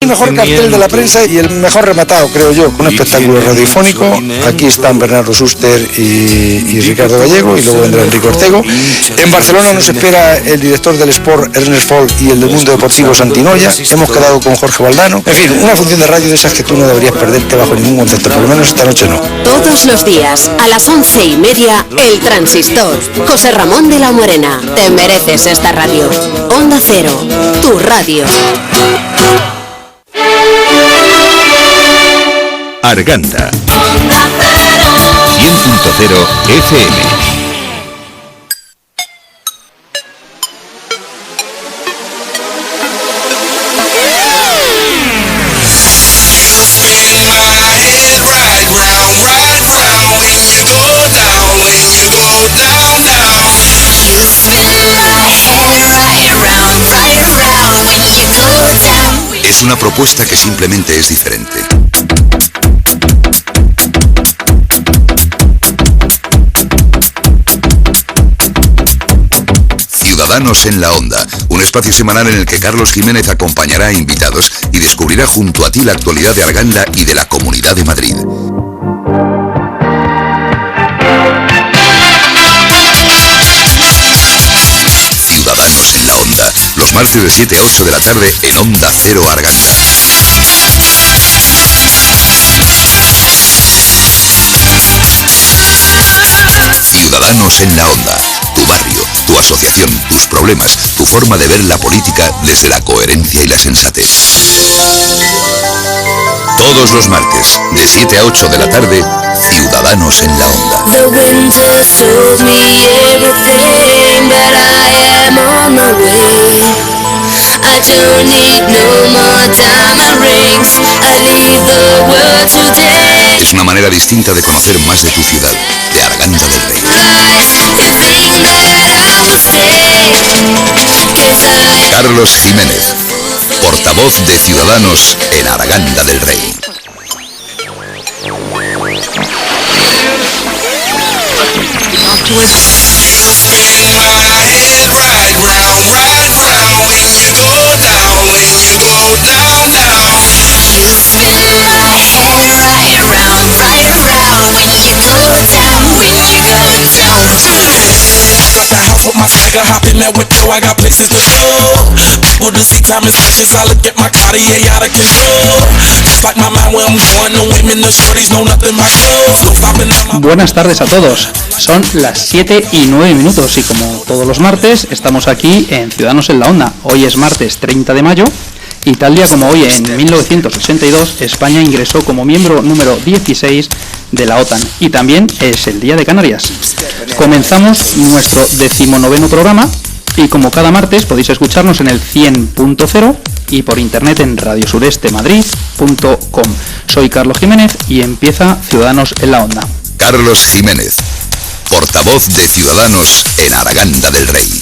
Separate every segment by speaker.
Speaker 1: mejor cartel de la prensa y el mejor rematado, creo yo, con un espectáculo radiofónico. Aquí están Bernardo Suster y Ricardo Gallego, y luego vendrá Enrique Ortego. En Barcelona nos espera el director del Sport, Ernest Folk, y el del Mundo Deportivo, Santinoya. Hemos quedado con Jorge Valdano. En fin, una función de radio de esas que tú no deberías perderte bajo ningún concepto, por lo menos esta noche no.
Speaker 2: Todos los días, a las 11:30, El Transistor. José Ramón de la Morena. Te mereces esta radio. Onda Cero, tu radio.
Speaker 3: Arganda 100.0 FM. Es una propuesta que simplemente es diferente. Ciudadanos en la Onda, un espacio semanal en el que Carlos Jiménez acompañará a invitados y descubrirá junto a ti la actualidad de Arganda y de la Comunidad de Madrid. Ciudadanos en la Onda, los martes de 7 a 8 de la tarde en Onda Cero Arganda. Ciudadanos en la Onda, tu barrio, tu asociación, tus problemas, tu forma de ver la política desde la coherencia y la sensatez. Todos los martes, de 7 a 8 de la tarde, Ciudadanos en la Onda.
Speaker 4: The winters told me everything, but I am on my way. I don't need no more diamond rings. I leave the world today.
Speaker 3: Es una manera distinta de conocer más de tu ciudad, de Arganda del Rey. Carlos Jiménez, portavoz de Ciudadanos en Arganda del Rey.
Speaker 5: Buenas tardes a todos. Son las 7:09 y como todos los martes estamos aquí en Ciudadanos en la Onda. Hoy es martes 30 de mayo y tal día como hoy en 1982 España ingresó como miembro número 16 de la OTAN y también es el Día de Canarias. Comenzamos nuestro 19º programa y como cada martes podéis escucharnos en el 100.0 y por internet en radiosurestemadrid.com. Soy Carlos Jiménez y empieza Ciudadanos en la Onda.
Speaker 3: Carlos Jiménez, portavoz de Ciudadanos en Arganda del Rey.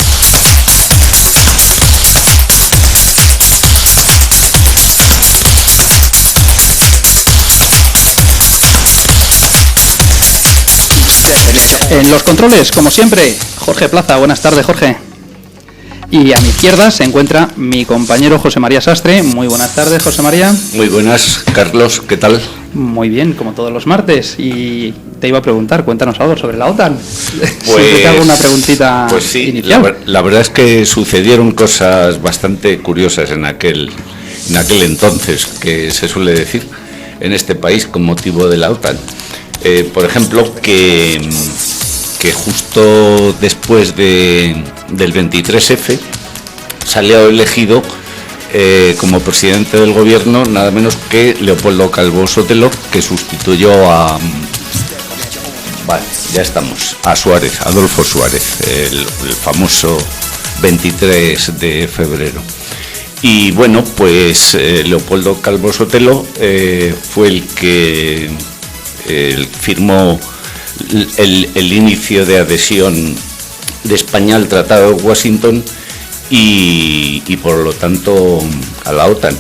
Speaker 5: En los controles, como siempre, Jorge Plaza. Buenas tardes, Jorge. Y a mi izquierda se encuentra mi compañero José María Sastre. Muy buenas tardes, José María.
Speaker 6: Muy buenas, Carlos, ¿qué tal?
Speaker 5: Muy bien, como todos los martes. Y te iba a preguntar, cuéntanos algo sobre la OTAN.
Speaker 6: Pues,
Speaker 5: te hago una preguntita
Speaker 6: pues sí,
Speaker 5: inicial.
Speaker 6: La verdad es que sucedieron cosas bastante curiosas en aquel entonces, que se suele decir, en este país con motivo de la OTAN. Por ejemplo, que justo después del 23F salió elegido como presidente del gobierno nada menos que Leopoldo Calvo Sotelo, que sustituyó a Suárez, Adolfo Suárez, el famoso 23 de febrero. Y bueno, pues Leopoldo Calvo Sotelo fue el que firmó el inicio de adhesión de España al Tratado de Washington y por lo tanto a la OTAN.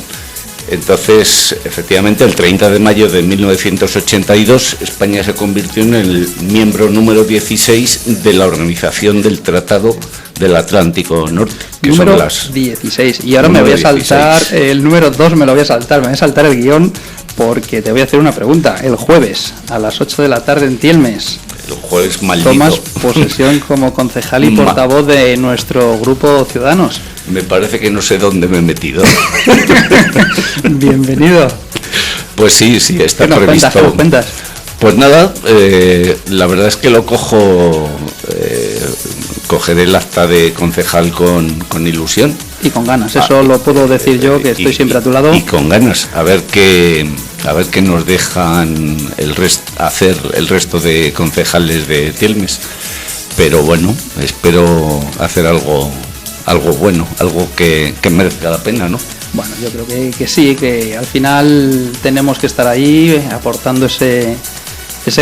Speaker 6: Entonces, efectivamente, el 30 de mayo de 1982 España se convirtió en el miembro número 16 de la Organización del Tratado del Atlántico Norte.
Speaker 5: número 16. Y ahora me voy a saltar
Speaker 6: 16.
Speaker 5: El número 2, me lo voy a saltar. Me voy a saltar el guión porque te voy a hacer una pregunta. El jueves a las 8 de la tarde en Tielmes.
Speaker 6: El jueves maldito.
Speaker 5: Tomas posesión como concejal y portavoz de nuestro grupo Ciudadanos.
Speaker 6: Me parece que no sé dónde me he metido.
Speaker 5: Bienvenido.
Speaker 6: Pues sí, está previsto.
Speaker 5: ¿Qué nos cuentas?
Speaker 6: Pues nada, la verdad es que lo cogeré el acta de concejal con ilusión.
Speaker 5: Y con ganas, eso lo puedo decir yo, que estoy siempre a tu lado.
Speaker 6: Y con ganas, a ver qué nos dejan hacer el resto de concejales de Tielmes. Pero bueno, espero hacer algo bueno, algo que merezca la pena, ¿no?
Speaker 5: Bueno, yo creo que sí, que al final tenemos que estar ahí aportando ese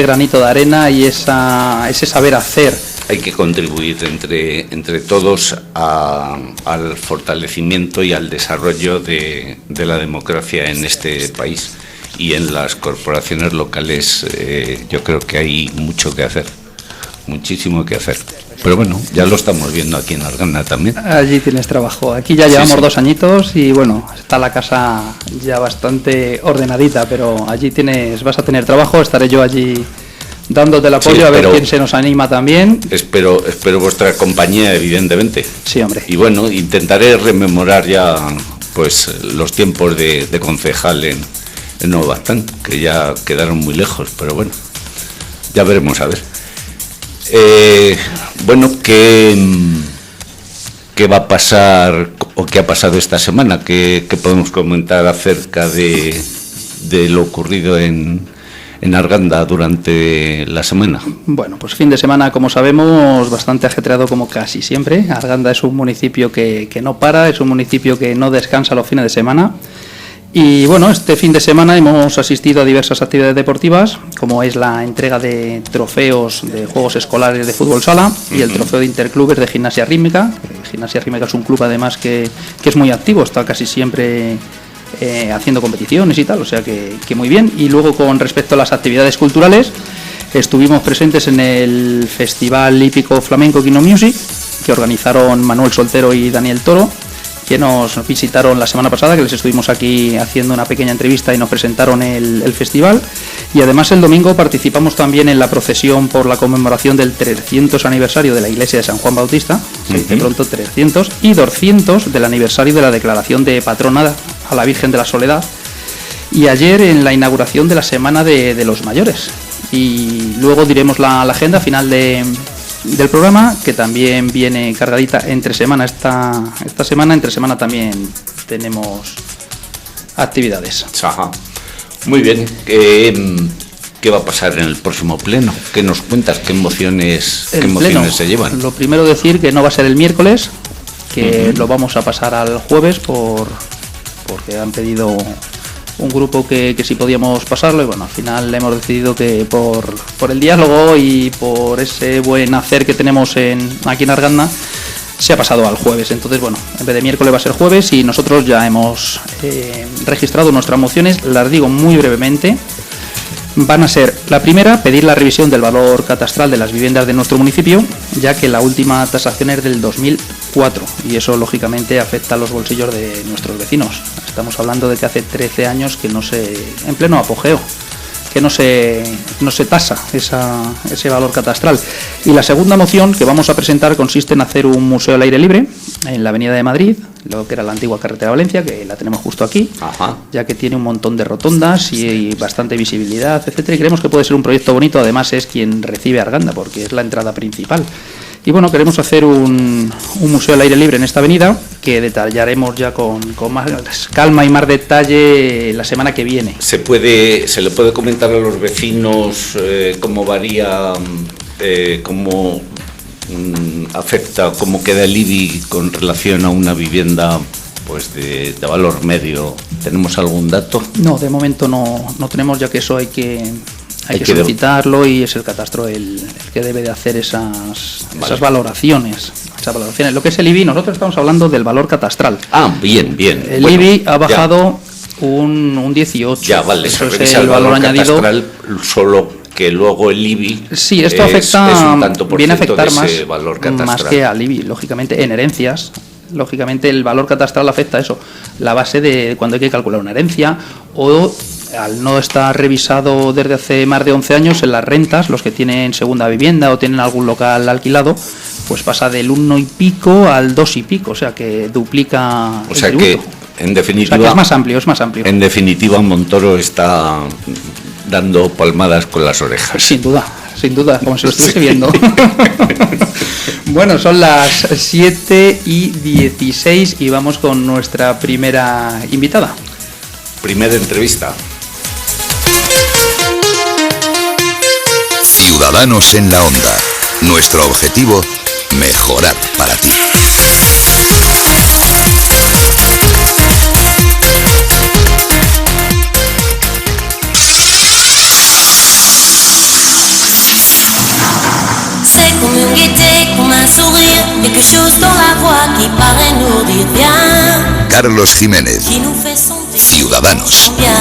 Speaker 5: granito de arena y ese saber hacer.
Speaker 6: Hay que contribuir entre todos al fortalecimiento y al desarrollo de la democracia en este país. Y en las corporaciones locales yo creo que hay mucho que hacer, muchísimo que hacer. Pero bueno, ya lo estamos viendo aquí en Arganda también.
Speaker 5: Allí tienes trabajo. Aquí ya llevamos 2 añitos y bueno, está la casa ya bastante ordenadita, pero allí vas a tener trabajo. Estaré yo allí dándote el apoyo, a ver quién se nos anima también.
Speaker 6: Espero vuestra compañía, evidentemente.
Speaker 5: Sí, hombre.
Speaker 6: Y bueno, intentaré rememorar ya pues los tiempos de concejal en Nueva Baztán, que ya quedaron muy lejos, pero bueno, ya veremos a ver. Bueno, ¿qué va a pasar o qué ha pasado esta semana? ¿Qué podemos comentar acerca de lo ocurrido en Arganda durante la semana?
Speaker 5: Bueno, pues fin de semana, como sabemos, bastante ajetreado como casi siempre. Arganda es un municipio que no para, es un municipio que no descansa los fines de semana. Y bueno, este fin de semana hemos asistido a diversas actividades deportivas, como es la entrega de trofeos de juegos escolares de fútbol sala y el trofeo de interclubes de gimnasia rítmica. Gimnasia rítmica es un club además que es muy activo, está casi siempre haciendo competiciones y tal, o sea que muy bien. Y luego, con respecto a las actividades culturales, estuvimos presentes en el Festival Hípico Flamenco Kino Music, que organizaron Manuel Soltero y Daniel Toro, que nos visitaron la semana pasada, que les estuvimos aquí haciendo una pequeña entrevista y nos presentaron el festival. Y además el domingo participamos también en la procesión por la conmemoración del 300 aniversario de la iglesia de San Juan Bautista, se dice pronto 300, y 200 del aniversario de la declaración de patrona a la Virgen de la Soledad. Y ayer en la inauguración de la Semana de los Mayores. Y luego diremos la agenda final del programa, que también viene cargadita entre semana. Esta semana, entre semana, también tenemos actividades.
Speaker 6: Ajá. Muy bien. ¿Qué va a pasar en el próximo pleno? ¿Qué nos cuentas? ¿Qué emociones se llevan?
Speaker 5: Lo primero, decir que no va a ser el miércoles, que lo vamos a pasar al jueves porque han pedido un grupo que si podíamos pasarlo, y bueno, al final hemos decidido que por el diálogo y por ese buen hacer que tenemos aquí en Arganda, se ha pasado al jueves. Entonces, bueno, en vez de miércoles va a ser jueves y nosotros ya hemos registrado nuestras mociones. Las digo muy brevemente. Van a ser: la primera, pedir la revisión del valor catastral de las viviendas de nuestro municipio, ya que la última tasación es del 2004 y eso lógicamente afecta a los bolsillos de nuestros vecinos. Estamos hablando de que hace 13 años que en pleno apogeo, que no se tasa ese valor catastral. Y la segunda moción que vamos a presentar consiste en hacer un museo al aire libre en la Avenida de Madrid, lo que era la antigua carretera Valencia, que la tenemos justo aquí. Ajá. Ya que tiene un montón de rotondas y bastante visibilidad, etcétera, y creemos que puede ser un proyecto bonito. Además es quien recibe Arganda, porque es la entrada principal. Y bueno, queremos hacer un museo al aire libre en esta avenida, que detallaremos ya con más calma y más detalle la semana que viene.
Speaker 6: ¿Se le puede comentar a los vecinos cómo varía, cómo afecta, cómo queda el IBI con relación a una vivienda pues de valor medio? ¿Tenemos algún dato?
Speaker 5: No, de momento no tenemos, ya que eso hay que solicitarlo y es el catastro el que debe de hacer esas valoraciones. Lo que es el IBI, nosotros estamos hablando del valor catastral.
Speaker 6: Bien.
Speaker 5: El IBI ha bajado un 18.
Speaker 6: Ya, vale,
Speaker 5: eso
Speaker 6: es
Speaker 5: el valor añadido.
Speaker 6: Catastral, solo que luego el IBI.
Speaker 5: Sí, esto afecta,
Speaker 6: es un tanto por
Speaker 5: viene a
Speaker 6: ciento
Speaker 5: afectar
Speaker 6: de ese valor catastral.
Speaker 5: más que al IBI, lógicamente, en herencias. lógicamente el valor catastral afecta a eso, la base de cuando hay que calcular una herencia, o al no estar revisado desde hace más de 11 años en las rentas, los que tienen segunda vivienda o tienen algún local alquilado, pues pasa del 1 y pico al 2 y pico, o sea que duplica el tributo.
Speaker 6: Que en definitiva,
Speaker 5: o sea que es más amplio.
Speaker 6: En definitiva, Montoro está dando palmadas con las orejas.
Speaker 5: Sin duda, como si lo estuviese viendo. Bueno, son las 7:16 y vamos con nuestra primera invitada.
Speaker 6: Primera entrevista.
Speaker 3: Ciudadanos en la Onda. Nuestro objetivo, mejorar para ti.
Speaker 4: C'est comme une gaieté, comme un sourire, quelque chose dans la voix qui paraît nous dire bien.
Speaker 3: Carlos Jiménez,
Speaker 4: Qui nous fait sentir
Speaker 3: Ciudadanos.
Speaker 4: bien.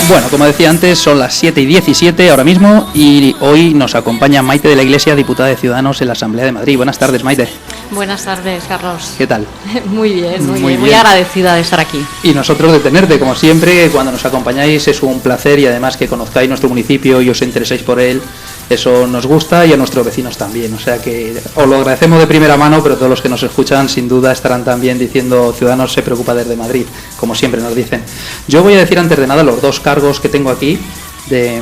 Speaker 5: Bueno, como decía antes, son las 7:17 ahora mismo y hoy nos acompaña Maite de la Iglesia, diputada de Ciudadanos en la Asamblea de Madrid. Buenas tardes, Maite.
Speaker 7: Buenas tardes, Carlos.
Speaker 5: ¿Qué tal?
Speaker 7: Muy bien,
Speaker 5: Muy
Speaker 7: muy
Speaker 5: bien.
Speaker 7: agradecida de estar aquí.
Speaker 5: Y nosotros de tenerte, como siempre, cuando nos acompañáis es un placer y además que conozcáis nuestro municipio y os intereséis por él, eso nos gusta y a nuestros vecinos también. O sea que os lo agradecemos de primera mano, pero todos los que nos escuchan sin duda estarán también diciendo Ciudadanos se preocupa desde Madrid, como siempre nos dicen. Yo voy a decir antes de nada los dos cargos que tengo aquí de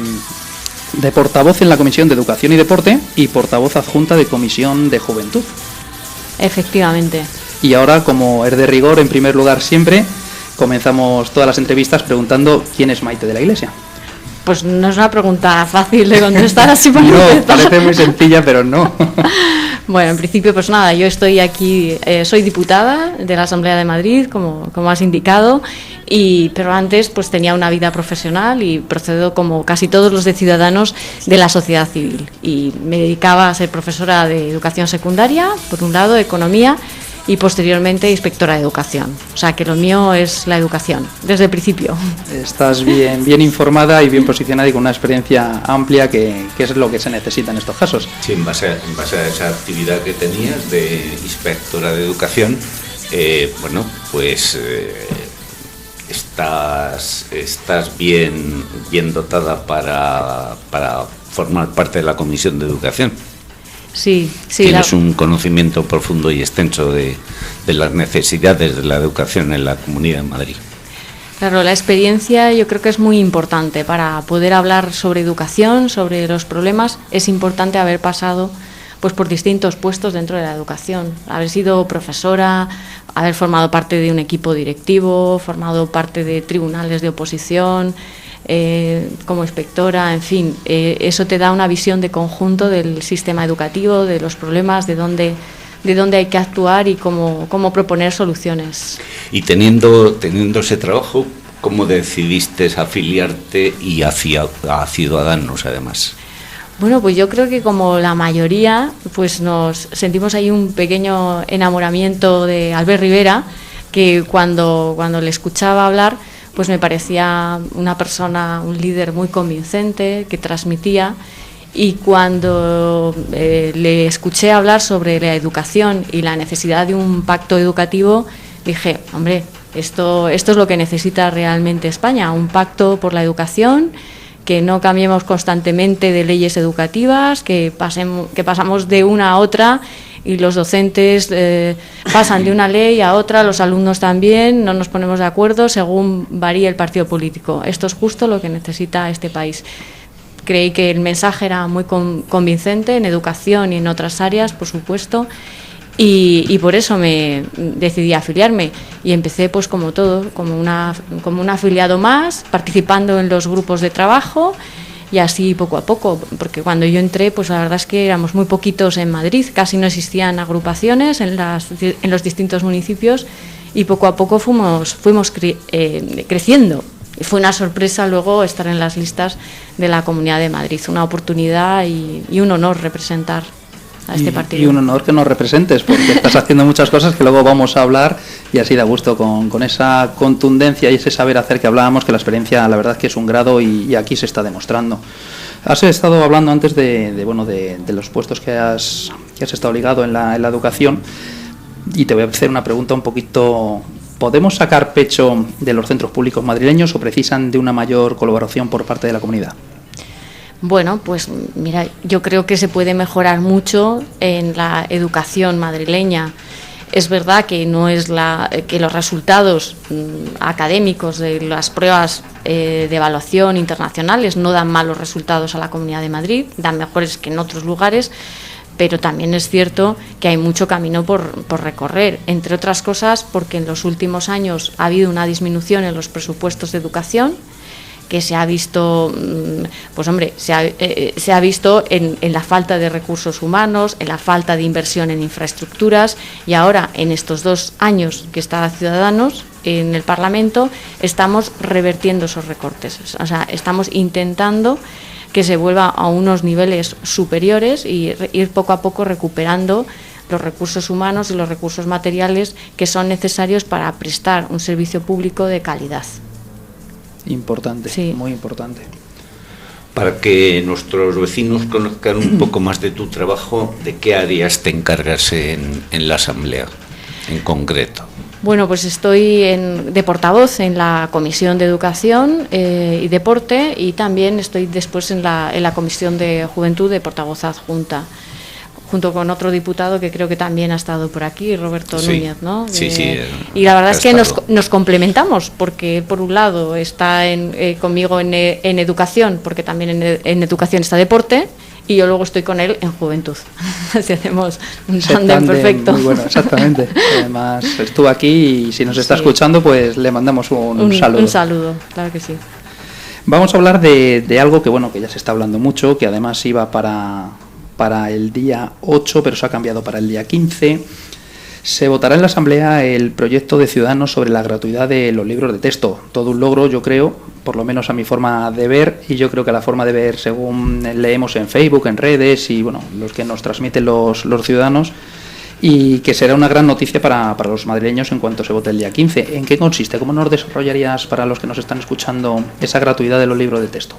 Speaker 5: portavoz en la Comisión de Educación y Deporte y portavoz adjunta de Comisión de Juventud.
Speaker 7: Efectivamente.
Speaker 5: Y ahora, como es de rigor, en primer lugar siempre, comenzamos todas las entrevistas preguntando quién es Maite de la Iglesia.
Speaker 7: Pues no es una pregunta fácil de contestar así por
Speaker 5: No,
Speaker 7: empezar.
Speaker 5: parece muy sencilla, pero no.
Speaker 7: Bueno, en principio, pues nada, yo estoy aquí, soy diputada de la Asamblea de Madrid, como has indicado, pero antes pues tenía una vida profesional y procedo, como casi todos los de Ciudadanos, de la sociedad civil. Y me dedicaba a ser profesora de educación secundaria, por un lado, economía, y posteriormente inspectora de educación. O sea que lo mío es la educación, desde el principio.
Speaker 5: Estás bien informada y bien posicionada y con una experiencia amplia que es lo que se necesita en estos casos.
Speaker 6: Sí, en base a esa actividad que tenías de inspectora de educación, bueno, pues estás bien dotada para formar parte de la Comisión de Educación.
Speaker 7: Sí.
Speaker 6: Tienes un conocimiento profundo y extenso de las necesidades de la educación en la Comunidad de Madrid.
Speaker 7: Claro, la experiencia yo creo que es muy importante para poder hablar sobre educación, sobre los problemas. Es importante haber pasado pues por distintos puestos dentro de la educación, haber sido profesora, haber formado parte de un equipo directivo, formado parte de tribunales de oposición, como inspectora, en fin, eso te da una visión de conjunto del sistema educativo, de los problemas, de dónde hay que actuar y cómo proponer soluciones.
Speaker 6: Y teniendo ese trabajo, ¿cómo decidiste afiliarte y a Ciudadanos además?
Speaker 7: Bueno, pues yo creo que como la mayoría, pues nos sentimos ahí un pequeño enamoramiento de Albert Rivera, que cuando le escuchaba hablar, pues me parecía una persona, un líder muy convincente, que transmitía, y cuando le escuché hablar sobre la educación y la necesidad de un pacto educativo, dije, hombre, esto es lo que necesita realmente España, un pacto por la educación, que no cambiemos constantemente de leyes educativas, que pasamos de una a otra y los docentes pasan de una ley a otra, los alumnos también, no nos ponemos de acuerdo según varíe el partido político. Esto es justo lo que necesita este país. Creí que el mensaje era muy convincente en educación y en otras áreas, por supuesto, y por eso me decidí afiliarme y empecé pues como todo, como un afiliado más, participando en los grupos de trabajo y así poco a poco, porque cuando yo entré pues la verdad es que éramos muy poquitos en Madrid, casi no existían agrupaciones en los distintos municipios y poco a poco fuimos creciendo. Y fue una sorpresa luego estar en las listas de la Comunidad de Madrid, una oportunidad y un honor representar a este partido.
Speaker 5: Y un honor que nos representes, porque estás haciendo muchas cosas que luego vamos a hablar y así da gusto con esa contundencia y ese saber hacer que hablábamos, que la experiencia la verdad es que es un grado y aquí se está demostrando. Has estado hablando antes de los puestos que has has estado ligado en la educación, y te voy a hacer una pregunta un poquito... ¿Podemos sacar pecho de los centros públicos madrileños o precisan de una mayor colaboración por parte de la comunidad?
Speaker 7: Bueno, pues mira, yo creo que se puede mejorar mucho en la educación madrileña. Es verdad que no es que los resultados académicos de las pruebas de evaluación internacionales no dan malos resultados a la Comunidad de Madrid, dan mejores que en otros lugares, pero también es cierto que hay mucho camino por recorrer, entre otras cosas porque en los últimos años ha habido una disminución en los presupuestos de educación, que se ha visto, pues hombre, se ha visto en la falta de recursos humanos, en la falta de inversión en infraestructuras, y ahora en estos 2 años que está Ciudadanos en el Parlamento estamos revertiendo esos recortes, o sea, estamos intentando que se vuelva a unos niveles superiores y ir poco a poco recuperando los recursos humanos y los recursos materiales que son necesarios para prestar un servicio público de calidad.
Speaker 5: Importante, sí. Muy importante.
Speaker 6: Para que nuestros vecinos conozcan un poco más de tu trabajo, ¿de qué áreas te encargas en la Asamblea, en concreto?
Speaker 7: Bueno, pues estoy de portavoz en la Comisión de Educación y Deporte, y también estoy después en la Comisión de Juventud de portavoz adjunta, junto con otro diputado que creo que también ha estado por aquí, Roberto Núñez, ¿no?
Speaker 6: Sí.
Speaker 7: Y la verdad es que nos complementamos, porque por un lado está conmigo en Educación, porque también en Educación está Deporte, y yo luego estoy con él en Juventud. Así hacemos un tándem perfecto.
Speaker 5: Muy bueno, exactamente. Además, estuvo aquí y si nos está escuchando, pues le mandamos un saludo.
Speaker 7: Un saludo, claro que sí.
Speaker 5: Vamos a hablar de algo que, bueno, que ya se está hablando mucho, que además iba para el día 8, pero se ha cambiado para el día 15. Se votará en la Asamblea el proyecto de Ciudadanos sobre la gratuidad de los libros de texto. Todo un logro, yo creo, por lo menos a mi forma de ver, y yo creo que a la forma de ver según leemos en Facebook, en redes y bueno, los que nos transmiten los ciudadanos, y que será una gran noticia para los madrileños en cuanto se vote el día 15. ¿En qué consiste? ¿Cómo nos desarrollarías para los que nos están escuchando esa gratuidad de los libros de texto?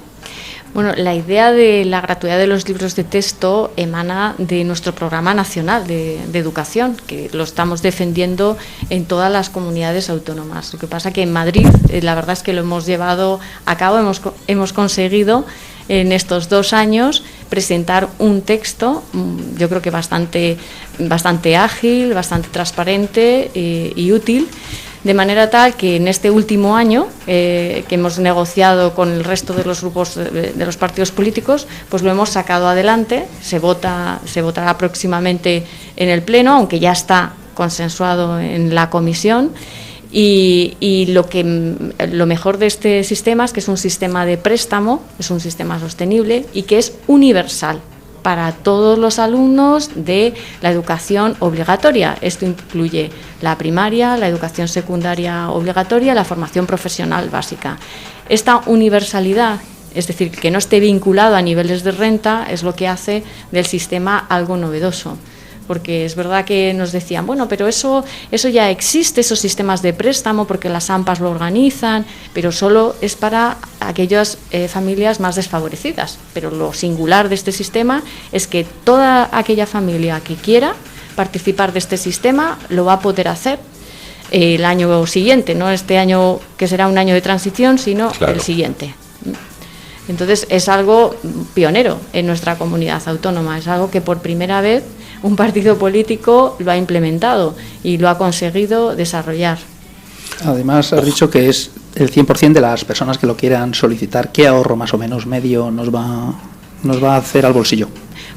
Speaker 7: Bueno, la idea de la gratuidad de los libros de texto emana de nuestro programa nacional de educación, que lo estamos defendiendo en todas las comunidades autónomas. Lo que pasa que en Madrid, la verdad es que lo hemos llevado a cabo, hemos conseguido en estos 2 años presentar un texto, yo creo que bastante ágil, bastante transparente y útil, de manera tal que en este último año que hemos negociado con el resto de los grupos de los partidos políticos, pues lo hemos sacado adelante. Se votará próximamente en el Pleno, aunque ya está consensuado en la comisión. Y lo mejor de este sistema es que es un sistema de préstamo, es un sistema sostenible y que es universal para todos los alumnos de la educación obligatoria. Esto incluye la primaria, la educación secundaria obligatoria, la formación profesional básica. Esta universalidad, es decir, que no esté vinculado a niveles de renta, es lo que hace del sistema algo novedoso. Porque es verdad que nos decían, bueno, pero eso ya existe, esos sistemas de préstamo, porque las AMPAs lo organizan, pero solo es para aquellas familias más desfavorecidas. Pero lo singular de este sistema es que toda aquella familia que quiera participar de este sistema lo va a poder hacer el año siguiente, no este año que será un año de transición, sino claro, el siguiente. Entonces es algo pionero en nuestra comunidad autónoma, es algo que por primera vez un partido político lo ha implementado y lo ha conseguido desarrollar.
Speaker 5: Además, has dicho que es el 100% de las personas que lo quieran solicitar. ¿Qué ahorro más o menos medio nos va a hacer al bolsillo?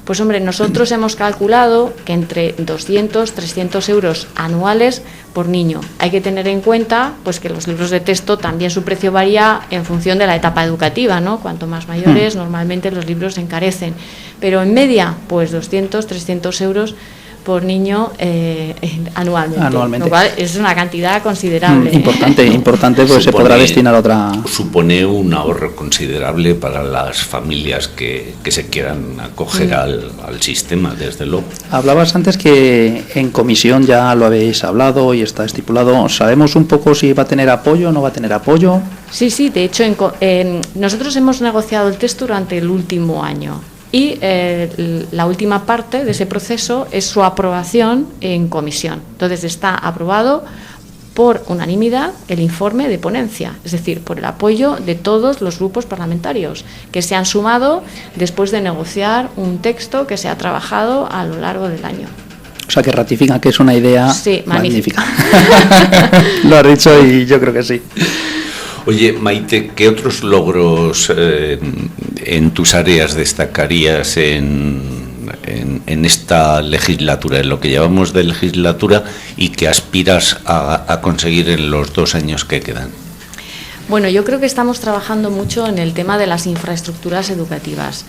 Speaker 7: Pues hombre, nosotros hemos calculado que entre 200, 300 euros anuales por niño. Hay que tener en cuenta pues que los libros de texto también su precio varía en función de la etapa educativa, ¿no? Cuanto más mayores, normalmente los libros se encarecen. Pero en media, pues 200, 300 euros por niño anualmente. Lo cual es una cantidad considerable.
Speaker 5: Importante, pues se podrá destinar a otra.
Speaker 6: Supone un ahorro considerable para las familias que se quieran acoger al sistema, desde luego. Hablabas
Speaker 5: antes que en comisión ya lo habéis hablado y está estipulado. ¿Sabemos un poco si va a tener apoyo o no va a tener apoyo?
Speaker 7: Sí, de hecho nosotros hemos negociado el texto durante el último año. y la última parte de ese proceso es su aprobación en comisión. Entonces está aprobado por unanimidad el informe de ponencia, es decir, por el apoyo de todos los grupos parlamentarios que se han sumado después de negociar un texto que se ha trabajado a lo largo del año.
Speaker 5: O sea, que ratifican que es una idea
Speaker 7: magnífica.
Speaker 5: Lo has dicho y yo creo que sí.
Speaker 6: Oye, Maite, ¿qué otros logros en tus áreas destacarías en esta legislatura, en lo que llevamos de legislatura, y que aspiras a conseguir en los 2 años que quedan?
Speaker 7: Bueno, yo creo que estamos trabajando mucho en el tema de las infraestructuras educativas.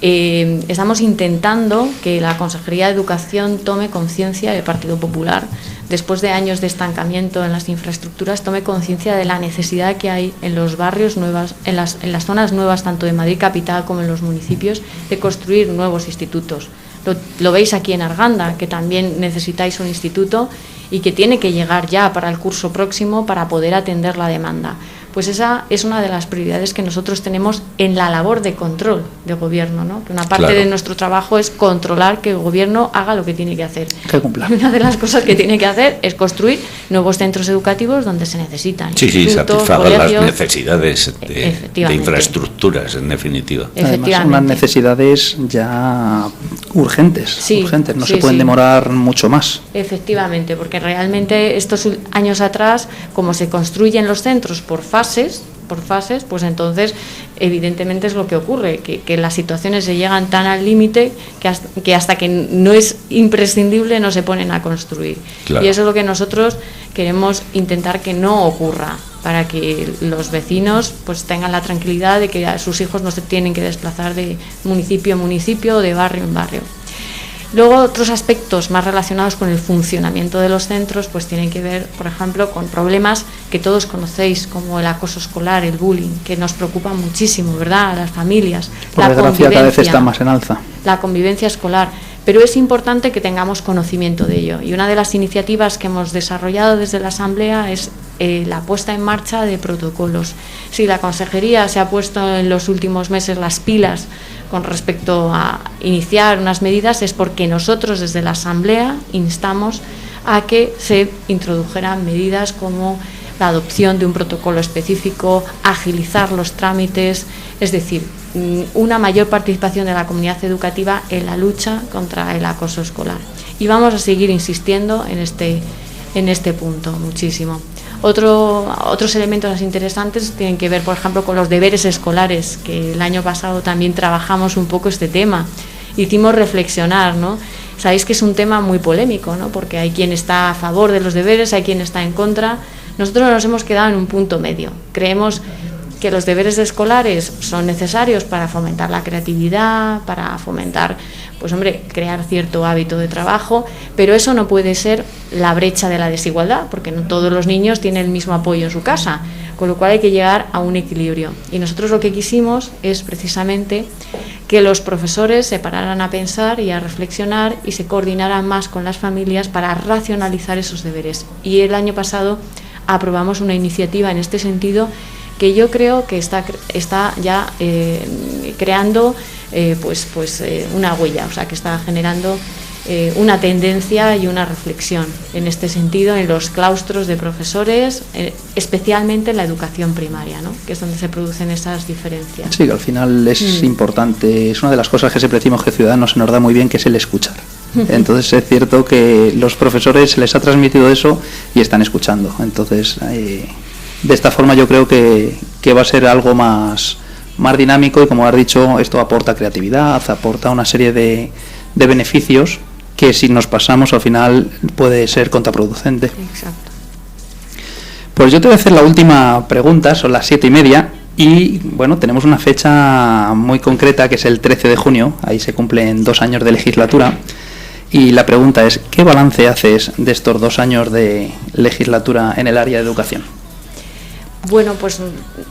Speaker 7: Estamos intentando que la Consejería de Educación tome conciencia del Partido Popular, después de años de estancamiento en las infraestructuras, tome conciencia de la necesidad que hay en los barrios nuevos, en las zonas nuevas, tanto de Madrid capital como en los municipios, de construir nuevos institutos. Lo veis aquí en Arganda, que también necesitáis un instituto y que tiene que llegar ya para el curso próximo para poder atender la demanda. Pues esa es una de las prioridades que nosotros tenemos en la labor de control del gobierno, ¿no? Que una parte de nuestro trabajo es controlar que el gobierno haga lo que tiene que hacer.
Speaker 5: Que cumpla.
Speaker 7: Y una de las cosas que tiene que hacer es construir nuevos centros educativos donde se necesitan.
Speaker 6: Sí, satisfagan las necesidades de infraestructuras, en definitiva.
Speaker 5: Además, unas necesidades ya urgentes, no se pueden demorar mucho más.
Speaker 7: Efectivamente, porque realmente estos años atrás, como se construyen los centros por fases, pues entonces evidentemente es lo que ocurre, que las situaciones se llegan tan al límite que hasta que no es imprescindible no se ponen a construir. Claro. Y eso es lo que nosotros queremos intentar que no ocurra, para que los vecinos pues tengan la tranquilidad de que a sus hijos no se tienen que desplazar de municipio en municipio o de barrio en barrio. Luego, otros aspectos más relacionados con el funcionamiento de los centros pues tienen que ver, por ejemplo, con problemas que todos conocéis, como el acoso escolar, el bullying, que nos preocupa muchísimo, ¿verdad?, a las familias.
Speaker 5: Por desgracia, cada vez está más en alza.
Speaker 7: La convivencia escolar. Pero es importante que tengamos conocimiento de ello. Y una de las iniciativas que hemos desarrollado desde la Asamblea es la puesta en marcha de protocolos. Sí, la Consejería se ha puesto en los últimos meses las pilas con respecto a iniciar unas medidas, es porque nosotros desde la Asamblea instamos a que se introdujeran medidas como la adopción de un protocolo específico, agilizar los trámites, es decir, una mayor participación de la comunidad educativa en la lucha contra el acoso escolar. Y vamos a seguir insistiendo en este punto muchísimo. Otros elementos interesantes tienen que ver, por ejemplo, con los deberes escolares, que el año pasado también trabajamos un poco este tema. Hicimos reflexionar, ¿no? Sabéis que es un tema muy polémico, ¿no? Porque hay quien está a favor de los deberes, hay quien está en contra. Nosotros nos hemos quedado en un punto medio. Creemos que los deberes escolares son necesarios para fomentar la creatividad, para fomentar, pues hombre, crear cierto hábito de trabajo, pero eso no puede ser la brecha de la desigualdad, porque no todos los niños tienen el mismo apoyo en su casa, con lo cual hay que llegar a un equilibrio. Y nosotros lo que quisimos es precisamente que los profesores se pararan a pensar y a reflexionar y se coordinaran más con las familias para racionalizar esos deberes. Y el año pasado aprobamos una iniciativa en este sentido que yo creo que está ya creando una huella, o sea, que está generando una tendencia y una reflexión en este sentido en los claustros de profesores, especialmente en la educación primaria, ¿no?, que es donde se producen esas diferencias.
Speaker 5: Sí, que al final es importante, es una de las cosas que siempre decimos que Ciudadanos se nos da muy bien, que es el escuchar. Entonces es cierto que los profesores se les ha transmitido eso y están escuchando. Entonces de esta forma yo creo que va a ser algo más dinámico, y como has dicho, esto aporta creatividad, aporta una serie de beneficios que si nos pasamos al final puede ser contraproducente.
Speaker 7: Exacto.
Speaker 5: Pues yo te voy a hacer la última pregunta, son las 7:30 y bueno, tenemos una fecha muy concreta que es el 13 de junio, ahí se cumplen 2 años de legislatura. Y la pregunta es, ¿qué balance haces de estos 2 años de legislatura en el área de educación?
Speaker 7: Bueno, pues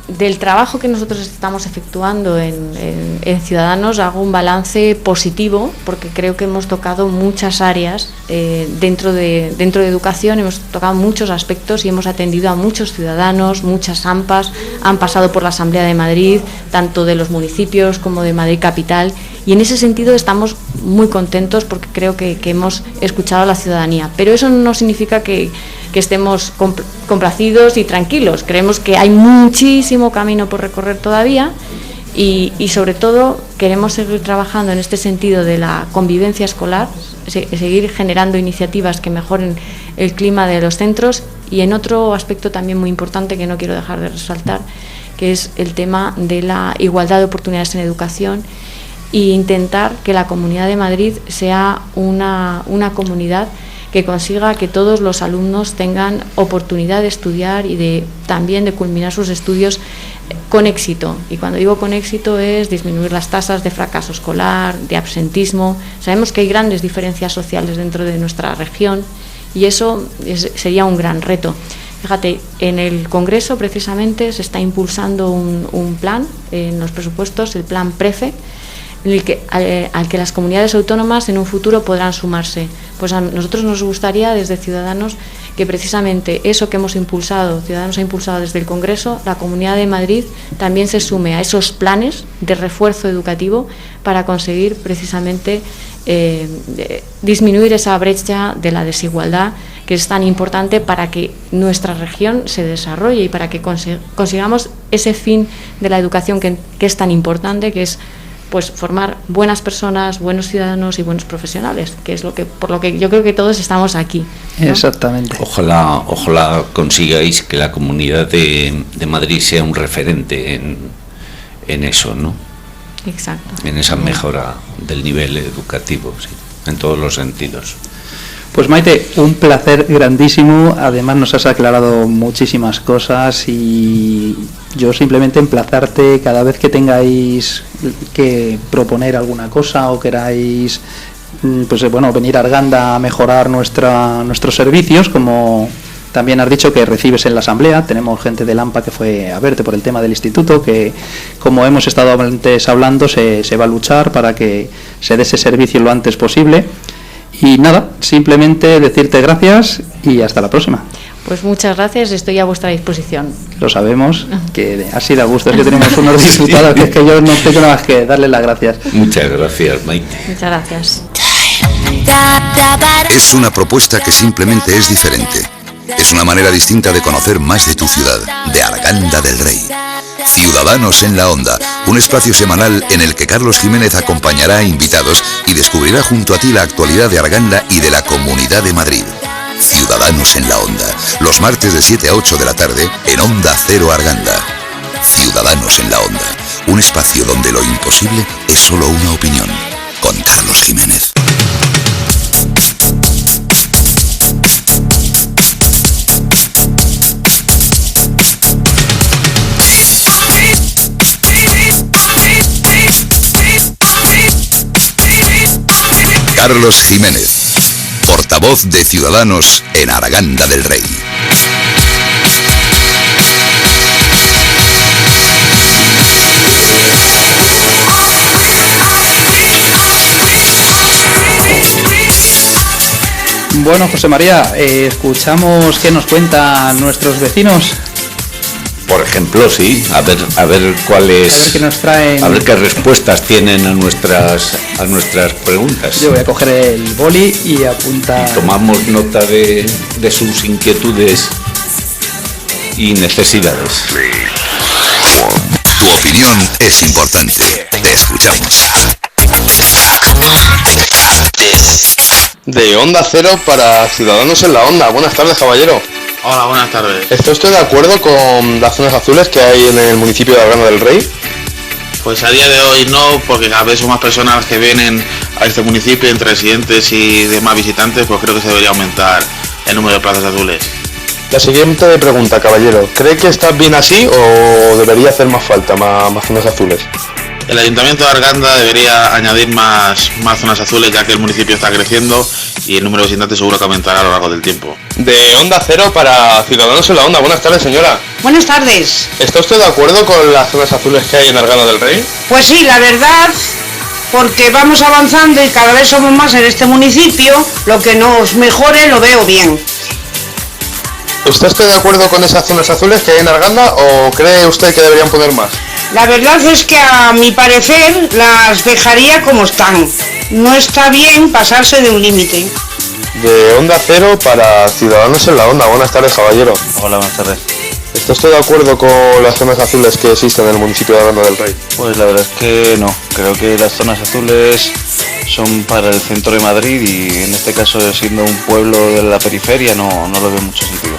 Speaker 7: del trabajo que nosotros estamos efectuando en Ciudadanos hago un balance positivo, porque creo que hemos tocado muchas áreas dentro de educación, hemos tocado muchos aspectos y hemos atendido a muchos ciudadanos, muchas AMPAs, han pasado por la Asamblea de Madrid, tanto de los municipios como de Madrid Capital, y en ese sentido estamos muy contentos porque creo que hemos escuchado a la ciudadanía, pero eso no significa que estemos complacidos y tranquilos. Creemos que hay muchísimo camino por recorrer todavía y sobre todo queremos seguir trabajando en este sentido de la convivencia escolar, seguir generando iniciativas que mejoren el clima de los centros, y en otro aspecto también muy importante que no quiero dejar de resaltar, que es el tema de la igualdad de oportunidades en educación, e intentar que la Comunidad de Madrid sea una comunidad que consiga que todos los alumnos tengan oportunidad de estudiar y también de culminar sus estudios con éxito. Y cuando digo con éxito es disminuir las tasas de fracaso escolar, de absentismo. Sabemos que hay grandes diferencias sociales dentro de nuestra región y eso sería un gran reto. Fíjate, en el Congreso precisamente se está impulsando un plan en los presupuestos, el plan PREFE, al que las comunidades autónomas en un futuro podrán sumarse. Pues a nosotros nos gustaría desde Ciudadanos que precisamente eso que hemos impulsado, Ciudadanos ha impulsado desde el Congreso, la Comunidad de Madrid también se sume a esos planes de refuerzo educativo para conseguir precisamente disminuir esa brecha de la desigualdad que es tan importante para que nuestra región se desarrolle y para que consigamos ese fin de la educación que es tan importante, que es pues formar buenas personas, buenos ciudadanos y buenos profesionales, que es por lo que yo creo que todos estamos aquí, ¿no?
Speaker 5: Exactamente.
Speaker 6: Ojalá consigáis que la Comunidad de Madrid sea un referente en eso, ¿no?
Speaker 7: Exacto.
Speaker 6: En esa mejora del nivel educativo, sí, en todos los sentidos.
Speaker 5: Pues Maite, un placer grandísimo, además nos has aclarado muchísimas cosas y yo simplemente emplazarte cada vez que tengáis que proponer alguna cosa o queráis pues bueno, venir a Arganda a mejorar nuestros servicios, como también has dicho que recibes en la asamblea. Tenemos gente de Lampa que fue a verte por el tema del instituto, que como hemos estado antes hablando se va a luchar para que se dé ese servicio lo antes posible. Y nada, simplemente decirte gracias y hasta la próxima.
Speaker 7: Pues muchas gracias, estoy a vuestra disposición.
Speaker 5: Lo sabemos, que ha sido a gusto, es que tenemos unos diputados que es que yo no tengo nada más que darles las gracias.
Speaker 6: Muchas gracias, Maite.
Speaker 7: Muchas gracias.
Speaker 3: Es una propuesta que simplemente es diferente. Es una manera distinta de conocer más de tu ciudad, de Arganda del Rey. Ciudadanos en la Onda, un espacio semanal en el que Carlos Jiménez acompañará a invitados y descubrirá junto a ti la actualidad de Arganda y de la Comunidad de Madrid. Ciudadanos en la Onda, los martes de 7 a 8 de la tarde en Onda Cero Arganda. Ciudadanos en la Onda, un espacio donde lo imposible es solo una opinión, con Carlos Jiménez. Carlos Jiménez, portavoz de Ciudadanos en Arganda del Rey.
Speaker 5: Bueno, José María, escuchamos qué nos cuentan nuestros vecinos.
Speaker 6: Por ejemplo, sí, a ver cuáles,
Speaker 5: a ver qué nos traen,
Speaker 6: a ver qué respuestas tienen a nuestras preguntas.
Speaker 5: Yo voy a coger el boli y apuntar.
Speaker 6: Y tomamos nota de sus inquietudes y necesidades.
Speaker 3: Tu opinión es importante. Te escuchamos.
Speaker 8: De Onda Cero para Ciudadanos en la Onda. Buenas tardes, caballero.
Speaker 9: Hola, buenas tardes.
Speaker 8: ¿Está usted de acuerdo con las zonas azules que hay en el municipio de Arganda del Rey?
Speaker 9: Pues a día de hoy no, porque cada vez son más personas que vienen a este municipio, entre residentes y demás visitantes, pues creo que se debería aumentar el número de plazas azules.
Speaker 8: La siguiente pregunta, caballero. ¿Cree que está bien así o debería hacer más falta, más zonas azules?
Speaker 9: El Ayuntamiento de Arganda debería añadir más zonas azules, ya que el municipio está creciendo y el número de visitantes seguro que aumentará a lo largo del tiempo.
Speaker 8: De Onda Cero para Ciudadanos en la Onda. Buenas tardes, señora.
Speaker 10: Buenas tardes.
Speaker 8: ¿Está usted de acuerdo con las zonas azules que hay en Arganda del Rey?
Speaker 10: Pues sí, la verdad, porque vamos avanzando y cada vez somos más en este municipio, lo que nos mejore lo veo bien.
Speaker 8: ¿Está usted de acuerdo con esas zonas azules que hay en Arganda o cree usted que deberían poner más?
Speaker 10: La verdad es que a mi parecer las dejaría como están. No está bien pasarse de un límite.
Speaker 8: De Onda Cero para Ciudadanos en la Onda. Buenas tardes, caballero.
Speaker 11: Hola, buenas tardes.
Speaker 8: ¿Está usted de acuerdo con las zonas azules que existen en el municipio de Arganda del Rey?
Speaker 11: Pues la verdad es que no. Creo que las zonas azules son para el centro de Madrid y en este caso, siendo un pueblo de la periferia, no lo veo mucho sentido.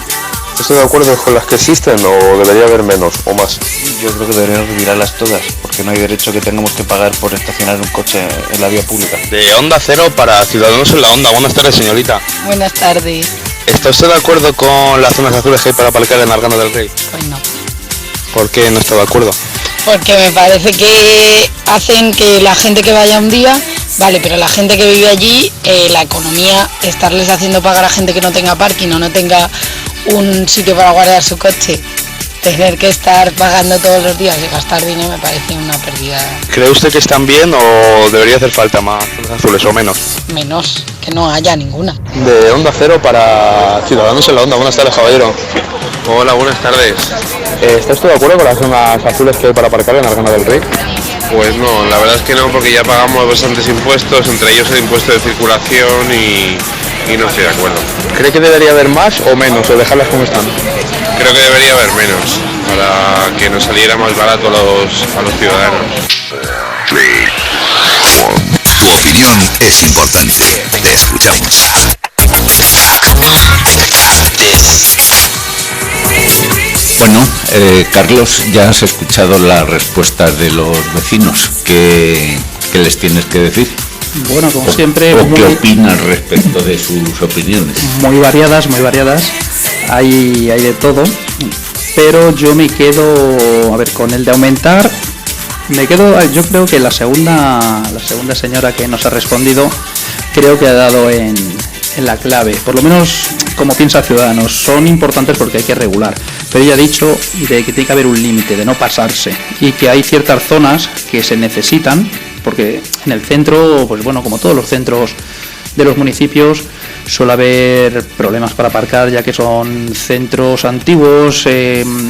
Speaker 8: ¿Está usted de acuerdo con las que existen o debería haber menos o más?
Speaker 11: Yo creo que deberíamos retirarlas todas, porque no hay derecho que tengamos que pagar por estacionar un coche en la vía pública.
Speaker 8: De Onda Cero para Ciudadanos en la Onda. Buenas tardes, señorita.
Speaker 12: Buenas tardes.
Speaker 8: ¿Está usted de acuerdo con las zonas azules que hay para aparcar en Arganda del Rey?
Speaker 12: Pues no.
Speaker 8: ¿Por qué no está de acuerdo?
Speaker 12: Porque me parece que hacen que la gente que vaya un día, vale, pero la gente que vive allí, la economía, estarles haciendo pagar a gente que no tenga parking o no tenga un sitio para guardar su coche, tener que estar pagando todos los días y gastar dinero me parece una pérdida.
Speaker 8: ¿Cree usted que están bien o debería hacer falta más zonas azules o menos?
Speaker 12: Menos, que no haya ninguna.
Speaker 8: De Onda Cero para Ciudadanos en la Onda. Buenas tardes, caballero.
Speaker 13: Hola, buenas tardes.
Speaker 8: ¿Está usted de acuerdo con las zonas azules que hay para aparcar en Arganda del Rey?
Speaker 13: Pues no, la verdad es que no, porque ya pagamos bastantes impuestos, entre ellos el impuesto de circulación y no estoy de acuerdo.
Speaker 8: ¿Cree que debería haber más o menos o dejarlas como están?
Speaker 13: Creo que debería haber menos, para que nos saliera más barato a los ciudadanos.
Speaker 3: Tu opinión es importante. Te escuchamos.
Speaker 6: Bueno, Carlos, ya has escuchado las respuestas de los vecinos. ¿Qué les tienes que decir?
Speaker 5: Bueno, como siempre...
Speaker 6: ¿O qué opinas respecto de sus opiniones?
Speaker 5: Muy variadas. Hay de todo, pero yo me quedo, a ver, con el de aumentar, yo creo que la segunda señora que nos ha respondido, creo que ha dado en la clave, por lo menos como piensa Ciudadanos, son importantes porque hay que regular, pero ella ha dicho de que tiene que haber un límite, de no pasarse, y que hay ciertas zonas que se necesitan, porque en el centro, pues bueno, como todos los centros de los municipios, suele haber problemas para aparcar, ya que son centros antiguos,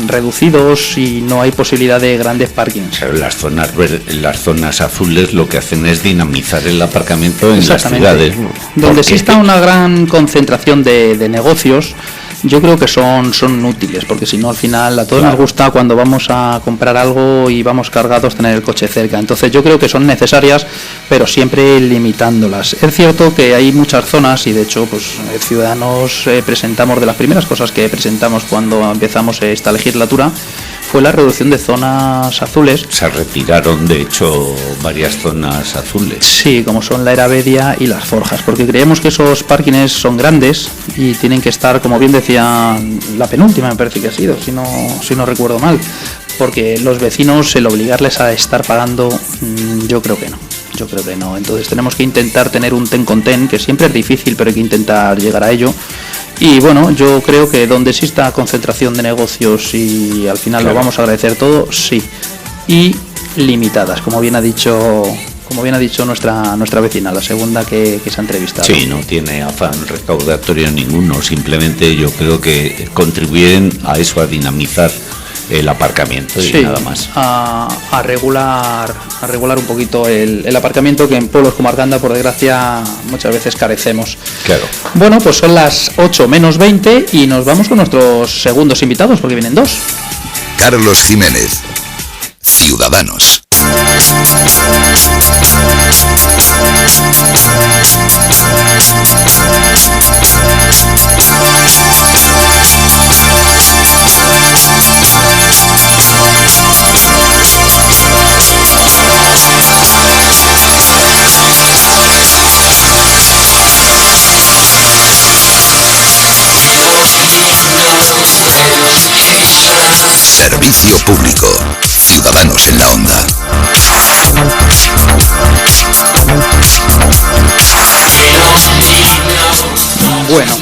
Speaker 5: reducidos, y no hay posibilidad de grandes parkings.
Speaker 6: Las zonas azules lo que hacen es dinamizar el aparcamiento en las ciudades.
Speaker 5: Donde exista una gran concentración de negocios, yo creo que son útiles, porque si no, al final a todos nos gusta cuando vamos a comprar algo y vamos cargados tener el coche cerca. Entonces yo creo que son necesarias, pero siempre limitándolas. Es cierto que hay muchas zonas, y de hecho pues Ciudadanos presentamos, de las primeras cosas que presentamos cuando empezamos esta legislatura, fue la reducción de zonas azules.
Speaker 6: Se retiraron, de hecho, varias zonas azules.
Speaker 5: Sí, como son la Erabedia y las Forjas, porque creemos que esos parkings son grandes y tienen que estar, como bien decía la penúltima, me parece que ha sido, si no recuerdo mal, porque los vecinos, el obligarles a estar pagando, yo creo que no. Entonces tenemos que intentar tener un ten con ten, que siempre es difícil, pero hay que intentar llegar a ello. Y bueno, yo creo que donde exista concentración de negocios, y al final lo vamos a agradecer todo, sí. Y limitadas, como bien ha dicho nuestra vecina, la segunda que se ha entrevistado.
Speaker 6: Sí, no tiene afán recaudatorio ninguno, simplemente yo creo que contribuyen a eso, a dinamizar el aparcamiento, y nada más.
Speaker 5: A regular un poquito el aparcamiento, que en pueblos como Arganda, por desgracia, muchas veces carecemos.
Speaker 6: Claro.
Speaker 5: Bueno, pues son las 8 menos 20 y nos vamos con nuestros segundos invitados, porque vienen dos.
Speaker 3: Carlos Jiménez, Ciudadanos. Servicio público. Ciudadanos en la Onda.
Speaker 5: Bueno,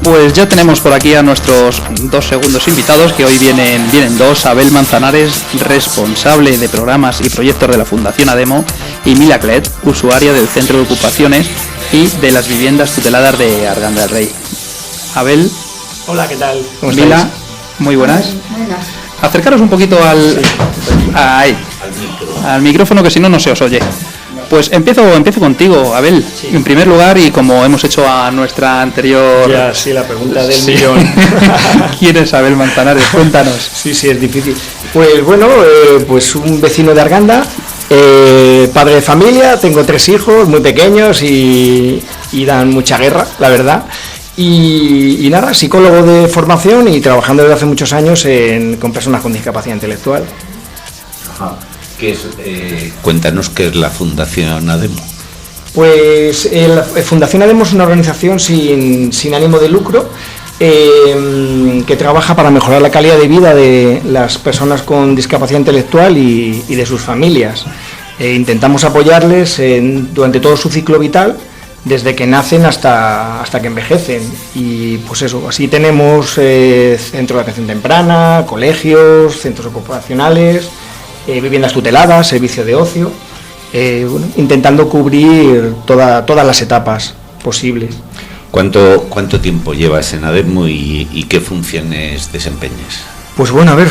Speaker 5: pues ya tenemos por aquí a nuestros dos segundos invitados, que hoy vienen dos: Abel Manzanares, responsable de programas y proyectos de la Fundación ADEMO, y Mila Clet, usuaria del Centro de Ocupaciones y de las Viviendas Tuteladas de Arganda del Rey. Abel.
Speaker 14: Hola, ¿qué tal?
Speaker 5: ¿Cómo estáis? Mila, muy buenas. Acercaros un poquito al micrófono, que si no, no se os oye. Pues empiezo contigo, Abel, sí. En primer lugar, y como hemos hecho a nuestra anterior...
Speaker 14: Ya, sí, la pregunta del millón.
Speaker 5: ¿Quién es Abel Manzanares? Cuéntanos.
Speaker 14: Sí, es difícil. Pues bueno, pues un vecino de Arganda, padre de familia, tengo 3 hijos muy pequeños y dan mucha guerra, la verdad. Y nada, psicólogo de formación y trabajando desde hace muchos años con personas con discapacidad intelectual.
Speaker 6: Ajá. Cuéntanos qué es la Fundación ADEMO.
Speaker 14: Pues la Fundación ADEMO es una organización sin ánimo de lucro que trabaja para mejorar la calidad de vida de las personas con discapacidad intelectual y de sus familias. Intentamos apoyarles durante todo su ciclo vital, desde que nacen hasta que envejecen. Y pues eso, así tenemos centros de atención temprana, colegios, centros ocupacionales, viviendas tuteladas, servicio de ocio, intentando cubrir todas las etapas posibles.
Speaker 6: ¿Cuánto tiempo llevas en ADEMO y qué funciones desempeñas?
Speaker 14: Pues bueno, a ver,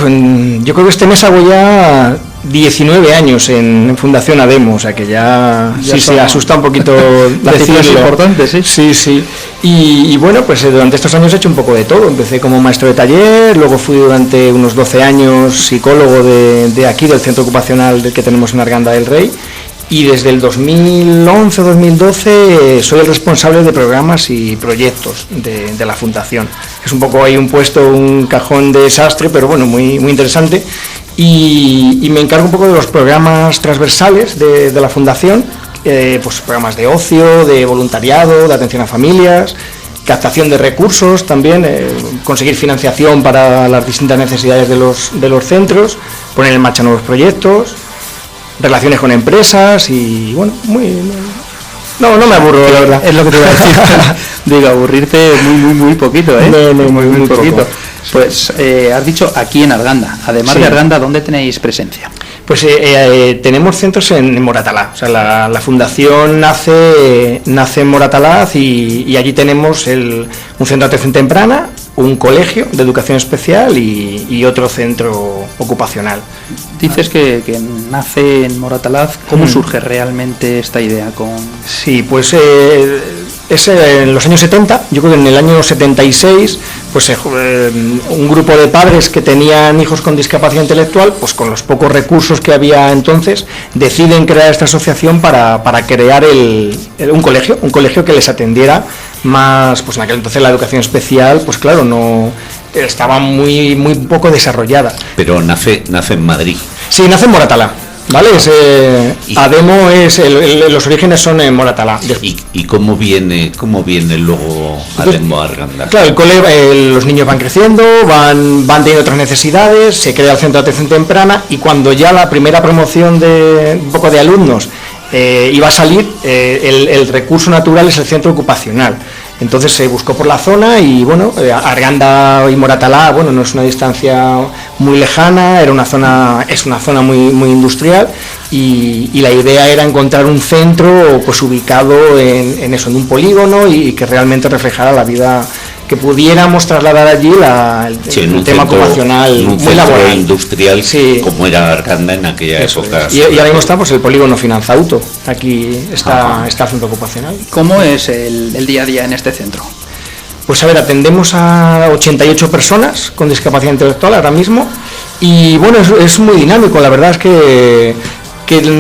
Speaker 14: yo creo que este mes hago ya 19 años en Fundación ADEMO, o sea que ya sí, asusta un poquito decirlo.
Speaker 5: Es importante, sí.
Speaker 14: Sí. Y bueno, pues durante estos años he hecho un poco de todo. Empecé como maestro de taller, luego fui durante unos 12 años psicólogo de aquí, del centro ocupacional que tenemos en Arganda del Rey. Y desde el 2011-2012 soy el responsable de programas y proyectos de la Fundación. Es un poco ahí un puesto, un cajón de desastre, pero bueno, muy interesante. Y me encargo un poco de los programas transversales de la Fundación, pues programas de ocio, de voluntariado, de atención a familias, captación de recursos también, conseguir financiación para las distintas necesidades de los centros, poner en marcha nuevos proyectos, relaciones con empresas y bueno, no me aburro, la verdad.
Speaker 5: Es lo que te iba a decir. Digo, aburrirte muy poquito, ¿eh?
Speaker 14: No, muy poquito.
Speaker 5: Poco. Pues has dicho aquí en Arganda. Además de Arganda, ¿dónde tenéis presencia?
Speaker 14: Pues tenemos centros en Moratalaz. O sea, la fundación nace en Moratalaz y allí tenemos un centro de atención temprana, un colegio de educación especial y otro centro ocupacional.
Speaker 5: Dices que nace en Moratalaz. ¿Cómo surge realmente esta idea?
Speaker 14: Sí, pues es en los años 70, yo creo que en el año 76, pues un grupo de padres que tenían hijos con discapacidad intelectual, pues con los pocos recursos que había entonces, deciden crear esta asociación para crear un colegio que les atendiera más, pues en aquel entonces la educación especial, pues claro, no estaba muy poco desarrollada.
Speaker 6: Pero nace en Madrid.
Speaker 14: Sí, nace en Moratalaz. ¿Vale? ADEMO los orígenes son en Moratalaz.
Speaker 6: ¿Y cómo viene luego ADEMO a Arganda?
Speaker 14: Claro, los niños van creciendo, van teniendo otras necesidades, se crea el centro de atención temprana y cuando ya la primera promoción de un poco de alumnos iba a salir, el recurso natural es el centro ocupacional. Entonces se buscó por la zona y bueno, Arganda y Moratalaz, bueno, no es una distancia muy lejana, es una zona muy industrial y la idea era encontrar un centro pues ubicado en un polígono y que realmente reflejara la vida, que pudiéramos trasladar allí el tema ocupacional,
Speaker 6: muy laboral, industrial, sí, como era Arganda en aquella época.
Speaker 14: Y ahora mismo está pues el polígono Finanzauto, aquí está el centro ocupacional.
Speaker 5: ¿Cómo es el día a día en este centro?
Speaker 14: Pues a ver, atendemos a 88 personas con discapacidad intelectual ahora mismo y bueno, es muy dinámico, la verdad es que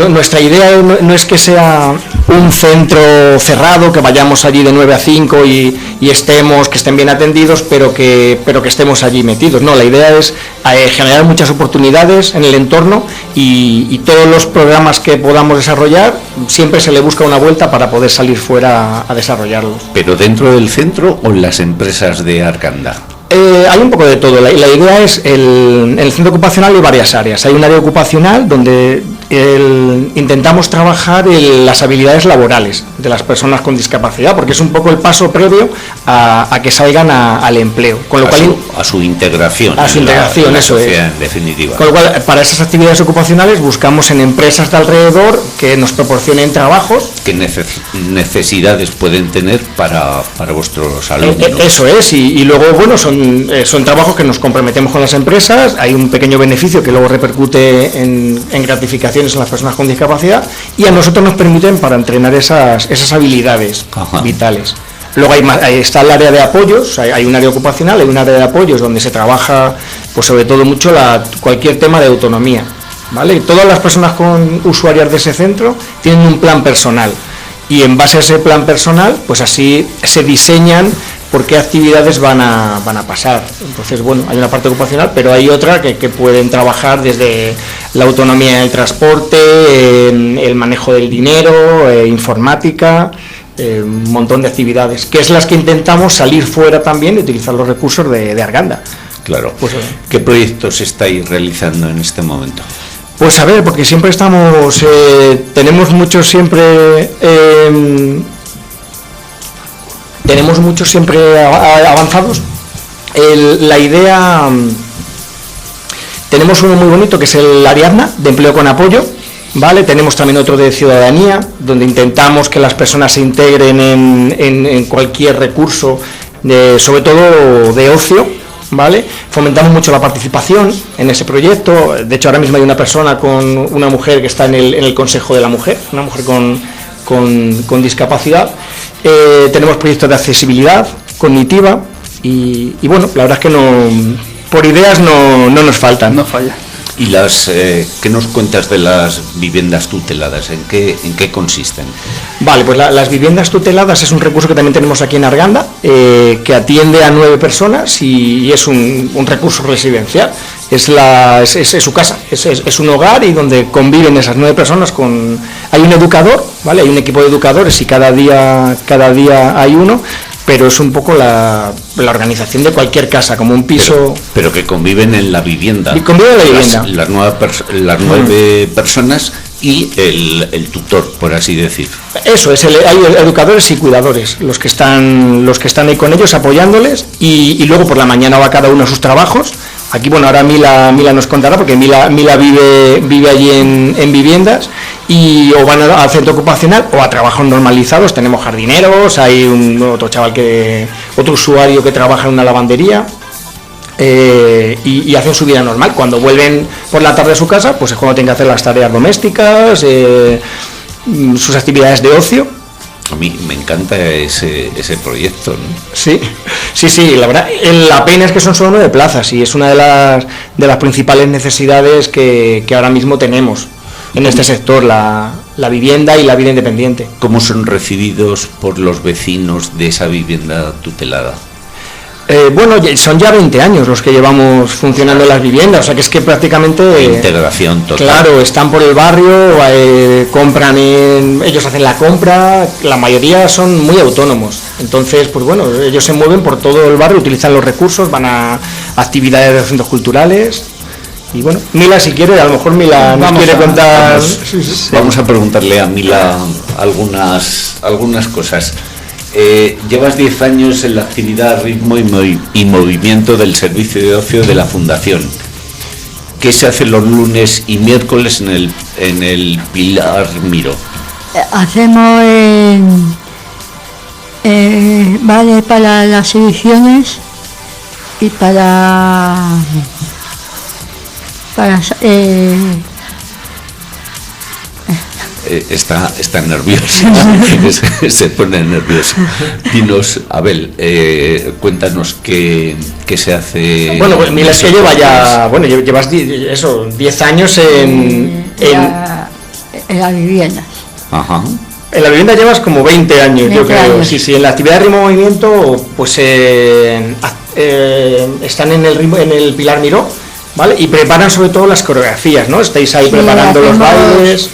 Speaker 14: nuestra idea no es que sea un centro cerrado, que vayamos allí de 9 a 5 y que estén bien atendidos, pero que estemos allí metidos. No, la idea es generar muchas oportunidades en el entorno y todos los programas que podamos desarrollar, siempre se le busca una vuelta para poder salir fuera a desarrollarlos.
Speaker 6: ¿Pero dentro del centro o en las empresas de Arganda?
Speaker 14: Hay un poco de todo. La idea es, en el centro ocupacional hay varias áreas. Hay un área ocupacional donde intentamos trabajar las habilidades laborales de las personas con discapacidad, porque es un poco el paso previo a que salgan al empleo. Con lo cual,
Speaker 6: a su integración.
Speaker 14: A su integración,
Speaker 6: en la
Speaker 14: eso
Speaker 6: sociedad,
Speaker 14: es.
Speaker 6: En definitiva.
Speaker 14: Con lo cual, para esas actividades ocupacionales buscamos en empresas de alrededor que nos proporcionen trabajos.
Speaker 6: ¿Qué necesidades pueden tener para vuestros alumnos?
Speaker 14: Eso es, y luego, bueno, son trabajos que nos comprometemos con las empresas, hay un pequeño beneficio que luego repercute en gratificaciones en las personas con discapacidad, y a nosotros nos permiten para entrenar esas habilidades vitales. Luego está el área de apoyos, hay un área ocupacional, hay un área de apoyos donde se trabaja, pues sobre todo mucho cualquier tema de autonomía, ¿vale? Todas las personas con usuarias de ese centro tienen un plan personal, y en base a ese plan personal, pues así se diseñan por qué actividades van a pasar. Entonces, bueno, hay una parte ocupacional, pero hay otra que pueden trabajar desde la autonomía del transporte, el manejo del dinero, informática, un montón de actividades, que es las que intentamos salir fuera también y utilizar los recursos de Arganda.
Speaker 6: Claro. Pues, ¿qué proyectos estáis realizando en este momento?
Speaker 14: Pues a ver, porque siempre tenemos muchos siempre avanzados. La idea, tenemos uno muy bonito que es el Ariadna, de empleo con apoyo, ¿vale? Tenemos también otro de ciudadanía, donde intentamos que las personas se integren en cualquier recurso, sobre todo de ocio, ¿vale? Fomentamos mucho la participación en ese proyecto. De hecho, ahora mismo hay una persona una mujer que está en el Consejo de la Mujer, una mujer con discapacidad. Tenemos proyectos de accesibilidad cognitiva y bueno, la verdad es que por ideas no nos faltan.
Speaker 5: No falla.
Speaker 6: ¿Y qué nos cuentas de las viviendas tuteladas? ¿En qué consisten?
Speaker 14: Vale, pues las viviendas tuteladas es un recurso que también tenemos aquí en Arganda, que atiende a 9 personas y es un recurso residencial. Es su casa, es un hogar y donde conviven esas 9 personas hay un educador, ¿vale? Hay un equipo de educadores y cada día hay uno. Pero es un poco la organización de cualquier casa, como un piso...
Speaker 6: Pero que conviven en la vivienda.
Speaker 14: Y conviven en la vivienda.
Speaker 6: Las 9 personas y el tutor, por así decir.
Speaker 14: Eso es, hay educadores y cuidadores, los que están ahí con ellos apoyándoles y luego por la mañana va cada uno a sus trabajos. Aquí, bueno, ahora Mila nos contará, porque Mila vive allí en viviendas, o van al centro ocupacional o a trabajos normalizados. Tenemos jardineros, hay otro usuario que trabaja en una lavandería, y hacen su vida normal. Cuando vuelven por la tarde a su casa, pues es cuando tienen que hacer las tareas domésticas, sus actividades de ocio.
Speaker 6: A mí me encanta ese proyecto, ¿no?
Speaker 14: Sí, la verdad, la pena es que son solo 9 plazas y es una de las principales necesidades que ahora mismo tenemos en este sector, la vivienda y la vida independiente.
Speaker 6: ¿Cómo son recibidos por los vecinos de esa vivienda tutelada?
Speaker 14: Bueno, son ya 20 años los que llevamos funcionando en las viviendas, o sea que es que prácticamente...
Speaker 6: integración total.
Speaker 14: Claro, están por el barrio, compran ellos hacen la compra, la mayoría son muy autónomos, entonces pues bueno, ellos se mueven por todo el barrio, utilizan los recursos, van a actividades de centros culturales. Y bueno, Mila, si quiere, a lo mejor Mila nos quiere contar...
Speaker 6: Vamos a preguntarle a Mila algunas cosas. Llevas 10 años en la actividad Ritmo y Movimiento del Servicio de Ocio de la Fundación. ¿Qué se hace los lunes y miércoles en el Pilar Miró?
Speaker 15: Hacemos vale para las exhibiciones y para
Speaker 6: está nerviosa, se pone nerviosa. Dinos, Abel, cuéntanos qué se hace.
Speaker 14: Bueno, pues Mila, es que llevas 10 años en
Speaker 15: las viviendas.
Speaker 6: Ajá.
Speaker 14: En la vivienda llevas como 20 años, yo creo. Años. Sí, en la actividad de Ritmo Movimiento, pues están en el Pilar Miró, ¿vale? Y preparan sobre todo las coreografías, ¿no? Estáis ahí preparando los bailes.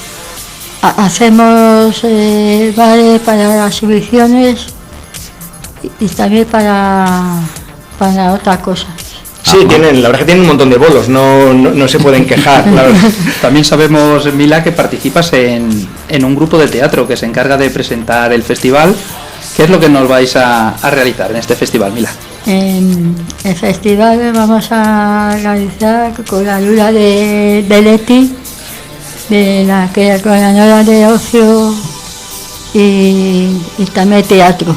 Speaker 15: Hacemos bailes para las exhibiciones y también para otras cosas.
Speaker 14: Sí, la verdad es que tienen un montón de bolos, no se pueden quejar. La verdad.
Speaker 5: También sabemos, Mila, que participas en un grupo de teatro que se encarga de presentar el festival. ¿Qué es lo que nos vais a realizar en este festival, Mila?
Speaker 15: En el festival vamos a realizar con la ayuda de Leti, de la coordinadora de ocio y también teatro.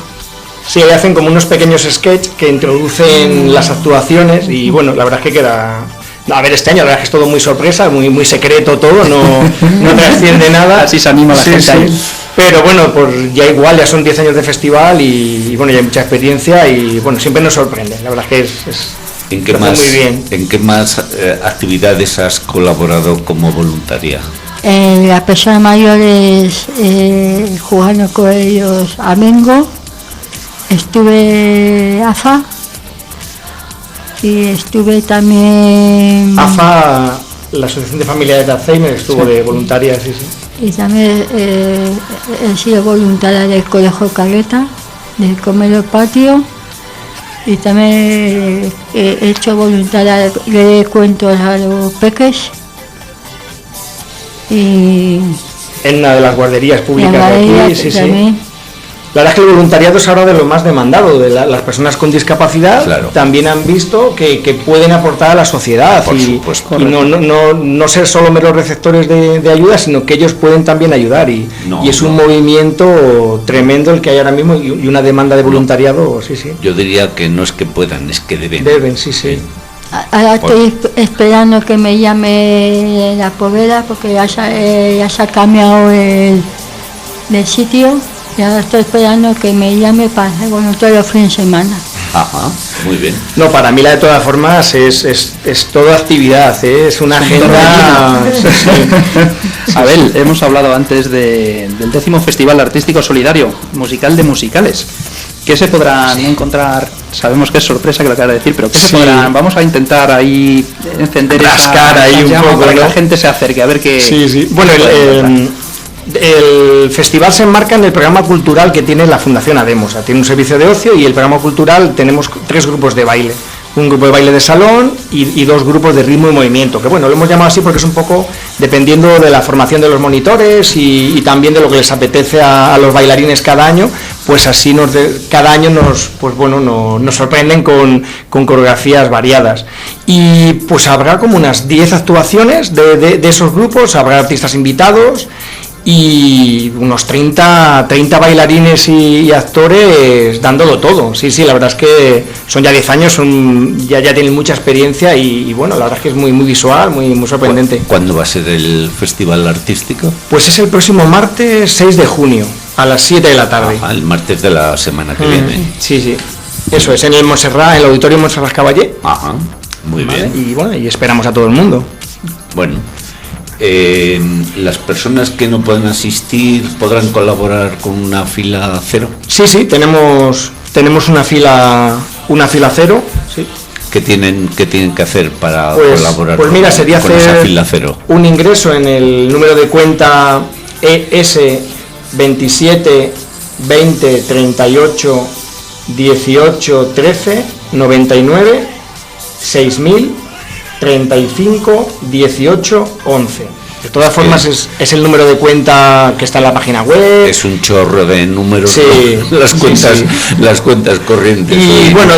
Speaker 14: Sí, ahí hacen como unos pequeños sketches que introducen las actuaciones y bueno, la verdad es que queda... A ver, este año la verdad es que es todo muy sorpresa, muy secreto todo, no trasciende nada.
Speaker 5: Así se anima la gente ahí.
Speaker 14: Pero bueno, pues ya igual, ya son 10 años de festival y bueno, ya hay mucha experiencia y bueno, siempre nos sorprende. La verdad es que es muy bien.
Speaker 6: ¿En qué más actividades has colaborado como voluntaria?
Speaker 15: Las personas mayores, jugando con ellos a Mengo, estuve AFA y estuve también...
Speaker 14: AFA, la Asociación de Familiares de Alzheimer, estuvo de voluntaria, sí.
Speaker 15: Y también he sido voluntaria del Colegio Caleta, del Comedio Patio, y también he hecho voluntaria de cuentos a los peques. Y
Speaker 14: en una de las guarderías públicas de aquí, sí. La verdad es que el voluntariado es ahora de lo más demandado, de las personas con discapacidad. Claro. También han visto que pueden aportar a la sociedad y no ser solo meros receptores de ayuda, sino que ellos pueden también ayudar y es un movimiento tremendo el que hay ahora mismo y una demanda de voluntariado, sí.
Speaker 6: Yo diría que no es que puedan, es que deben.
Speaker 14: Deben, sí.
Speaker 15: Ahora estoy esperando que me llame la Poveda porque ya se ha cambiado el sitio. Y ahora estoy esperando que me llame para hacer voluntario los fines de semana.
Speaker 6: Ajá, muy bien.
Speaker 14: No, para mí de todas formas es toda actividad, es una agenda.
Speaker 5: Abel, hemos hablado antes del 10º Festival Artístico Solidario, musical de musicales. ¿Qué se podrán encontrar? Sabemos que es sorpresa que lo acabas de decir, pero ¿qué se podrán? Vamos a intentar ahí encender
Speaker 14: rascar ahí un poco
Speaker 5: para que la gente se acerque a ver qué.
Speaker 14: Sí. Bueno, el festival se enmarca en el programa cultural que tiene la Fundación Ademos. Tiene un servicio de ocio y el programa cultural tenemos 3 grupos de baile. Un grupo de baile de salón y 2 grupos de ritmo y movimiento, que bueno, lo hemos llamado así porque es un poco dependiendo de la formación de los monitores y también de lo que les apetece a los bailarines cada año, pues así cada año nos sorprenden con coreografías variadas. Y pues habrá como unas 10 actuaciones de esos grupos, habrá artistas invitados y unos 30 bailarines y actores dándolo todo. Sí, la verdad es que son ya 10 años, ya tienen mucha experiencia y bueno, la verdad es que es muy visual, muy sorprendente.
Speaker 6: ¿Cuándo va a ser el festival artístico?
Speaker 14: Pues es el próximo martes 6 de junio, a las 7 de la tarde.
Speaker 6: El martes de la semana que viene.
Speaker 14: Sí, eso es, en el Montserrat, en el Auditorio Montserrat Caballé.
Speaker 6: Ajá, muy bien.
Speaker 14: Y bueno, y esperamos a todo el mundo.
Speaker 6: Bueno. ¿Las personas que no pueden asistir podrán colaborar con una fila cero?
Speaker 14: Sí, tenemos una fila cero. Sí.
Speaker 6: ¿Qué tienen que hacer para colaborar
Speaker 14: con
Speaker 6: esa fila cero?
Speaker 14: Un ingreso en el número de cuenta ES 27 20 38 18 13 99 6000 35 18 11. De todas formas es el número de cuenta que está en la página web.
Speaker 6: Es un chorro de números,
Speaker 14: sí,
Speaker 6: las cuentas corrientes.
Speaker 14: Y bueno,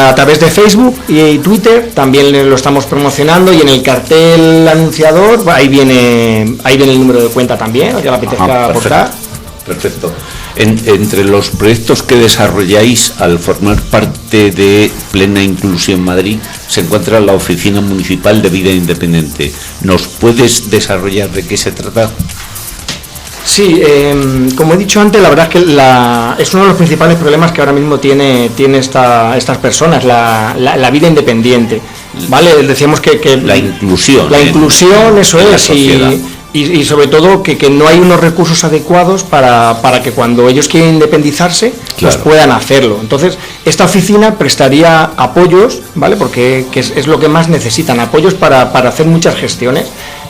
Speaker 14: a través de Facebook y Twitter también lo estamos promocionando y en el cartel anunciador ahí viene el número de cuenta también, que le apetezca aportar.
Speaker 6: Perfecto. Entre los proyectos que desarrolláis al formar parte de Plena Inclusión Madrid se encuentra la Oficina Municipal de Vida Independiente. ¿Nos puedes desarrollar de qué se trata?
Speaker 14: Sí, como he dicho antes, la verdad es que es uno de los principales problemas que ahora mismo tiene estas personas, la vida independiente. ¿Vale? Decíamos que la inclusión. La inclusión, eso es, y sobre todo que no hay unos recursos adecuados para que cuando ellos quieren independizarse pues puedan hacerlo. Entonces esta oficina prestaría apoyos, ¿vale? Porque es lo que más necesitan, apoyos para hacer muchas gestiones.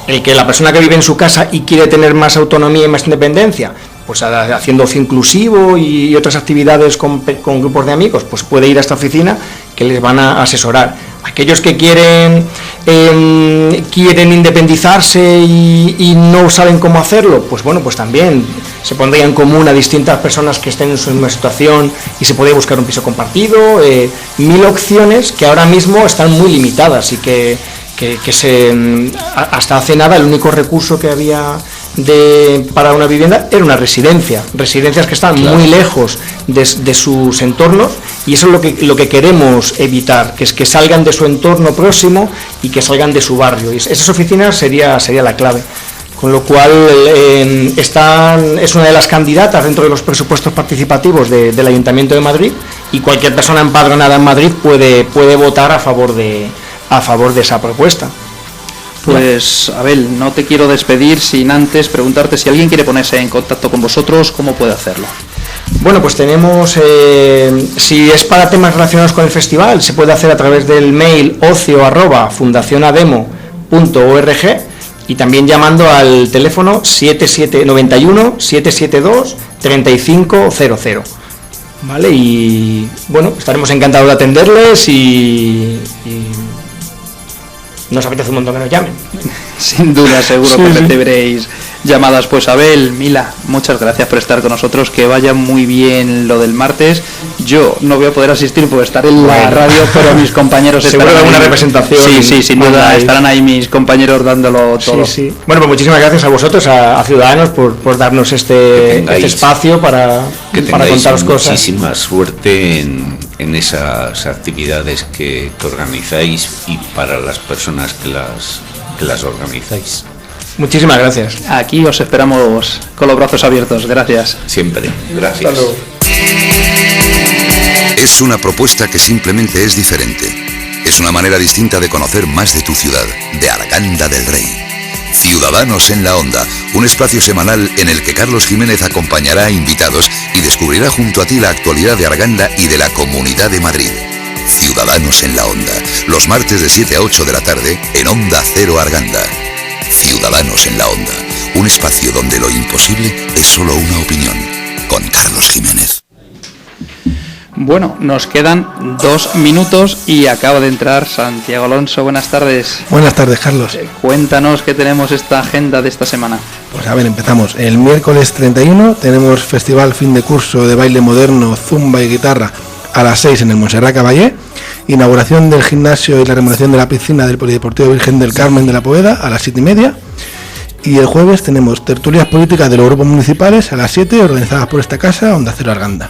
Speaker 14: El que la persona que vive en su casa y quiere tener más autonomía y más independencia, pues haciendo ocio inclusivo y otras actividades con grupos de amigos, pues puede ir a esta oficina les van a asesorar. Aquellos que quieren independizarse y no saben cómo hacerlo, pues bueno, pues también se pondría en común a distintas personas que estén en su misma situación y se podría buscar un piso compartido, 1000 opciones que ahora mismo están muy limitadas y que hasta hace nada el único recurso que había para una vivienda era una residencias que están muy lejos de sus entornos, y eso es lo que queremos evitar, que es que salgan de su entorno próximo y que salgan de su barrio, y esas oficinas sería la clave. Con lo cual es una de las candidatas dentro de los presupuestos participativos del Ayuntamiento de Madrid, y cualquier persona empadronada en Madrid puede votar a favor de esa propuesta.
Speaker 5: Pues Abel, no te quiero despedir sin antes preguntarte si alguien quiere ponerse en contacto con vosotros, ¿cómo puede hacerlo?
Speaker 14: Bueno, pues tenemos, si es para temas relacionados con el festival, se puede hacer a través del mail ocio@fundacionademo.org, y también llamando al teléfono 91 772 3500. ¿Vale? Y bueno, estaremos encantados de atenderles y nos apetece un montón que nos llamen.
Speaker 5: Sin duda, seguro que recibiréis llamadas. Pues Abel, Mila, muchas gracias por estar con nosotros, que vaya muy bien lo del martes. Yo no voy a poder asistir por estar en la radio, pero mis compañeros estarán
Speaker 14: ahí. Seguro alguna representación.
Speaker 5: Sí, sin duda, estarán ahí mis compañeros dándolo todo.
Speaker 14: Sí. Bueno, pues muchísimas gracias a vosotros, a Ciudadanos, por darnos este espacio para contaros cosas.
Speaker 6: Muchísima suerte en esas actividades que organizáis y para las personas que las organizáis.
Speaker 14: Muchísimas gracias.
Speaker 5: Aquí os esperamos con los brazos abiertos. Gracias.
Speaker 6: Siempre. Gracias.
Speaker 3: Es una propuesta que simplemente es diferente. Es una manera distinta de conocer más de tu ciudad, de Arganda del Rey. Ciudadanos en la Onda, un espacio semanal en el que Carlos Jiménez acompañará a invitados y descubrirá junto a ti la actualidad de Arganda y de la Comunidad de Madrid. Ciudadanos en la Onda, los martes de 7 a 8 de la tarde en Onda Cero Arganda. Ciudadanos en la Onda, un espacio donde lo imposible es solo una opinión, con Carlos Jiménez.
Speaker 5: Bueno, nos quedan 2 minutos y acaba de entrar Santiago Alonso. Buenas tardes.
Speaker 16: Buenas tardes, Carlos.
Speaker 5: Cuéntanos qué tenemos esta agenda de esta semana.
Speaker 16: Pues a ver, empezamos. El miércoles 31 tenemos festival fin de curso de baile moderno, zumba y guitarra a las 6 en el Montserrat Caballé. Inauguración del gimnasio y la remodelación de la piscina del Polideportivo Virgen del Carmen de la Poveda a las 7:30. Y el jueves tenemos tertulias políticas de los grupos municipales a las 7, organizadas por esta casa, Onda Cero Arganda.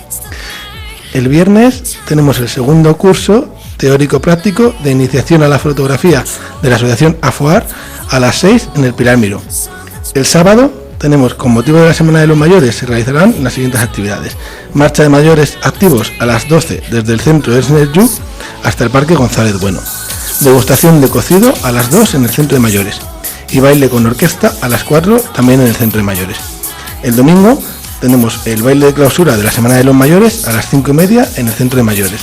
Speaker 16: El viernes tenemos el segundo curso teórico-práctico de iniciación a la fotografía de la asociación AFOAR a las 6 en el Pilar Miró. El sábado tenemos, con motivo de la Semana de los Mayores, se realizarán las siguientes actividades: marcha de mayores activos a las 12 desde el centro de Snerju hasta el Parque González Bueno, degustación de cocido a las 2 en el centro de mayores y baile con orquesta a las 4 también en el centro de mayores. El domingo tenemos el baile de clausura de la Semana de los Mayores a las 5:30 en el centro de mayores,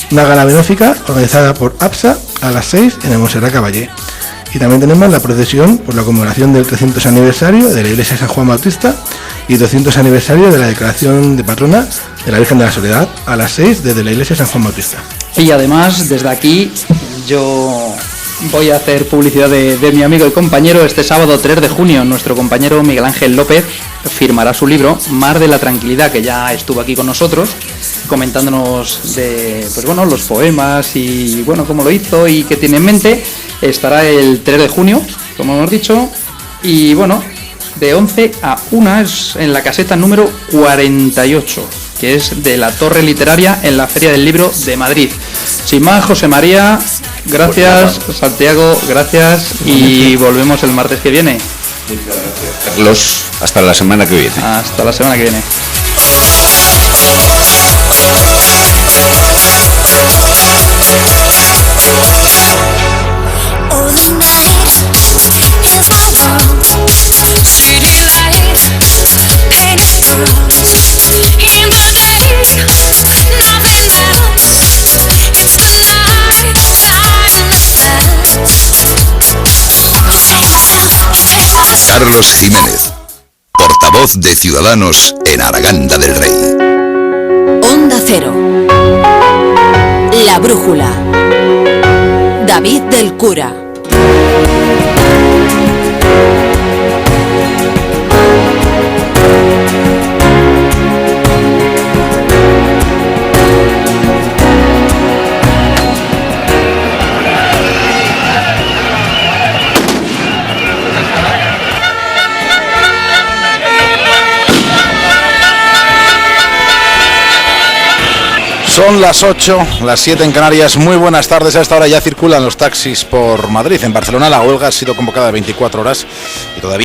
Speaker 16: una gala benéfica organizada por APSA a las 6 en el Montserrat Caballé, y también tenemos la procesión por la conmemoración del 300 aniversario de la Iglesia de San Juan Bautista y 200 aniversario de la declaración de patrona de la Virgen de la Soledad a las 6 desde la Iglesia de San Juan Bautista.
Speaker 5: Y además, desde aquí, yo voy a hacer publicidad de mi amigo y compañero. Este sábado 3 de junio, nuestro compañero Miguel Ángel López firmará su libro Mar de la Tranquilidad, que ya estuvo aquí con nosotros comentándonos de los poemas y cómo lo hizo y qué tiene en mente. Estará el 3 de junio, como hemos dicho, y de 11 a 1 es en la caseta número 48, que es de la Torre Literaria en la Feria del Libro de Madrid. Sin más, José María, gracias. Santiago, gracias, y volvemos el martes que viene.
Speaker 6: Muchas gracias, Carlos. Hasta la semana que viene.
Speaker 5: Hasta la semana que viene.
Speaker 3: Carlos Jiménez, portavoz de Ciudadanos en Arganda del Rey.
Speaker 2: Onda Cero, la La Brújula. David del Cura.
Speaker 17: Son las 8, las 7 en Canarias. Muy buenas tardes. A esta hora ya circulan los taxis por Madrid. En Barcelona la huelga ha sido convocada de 24 horas y todavía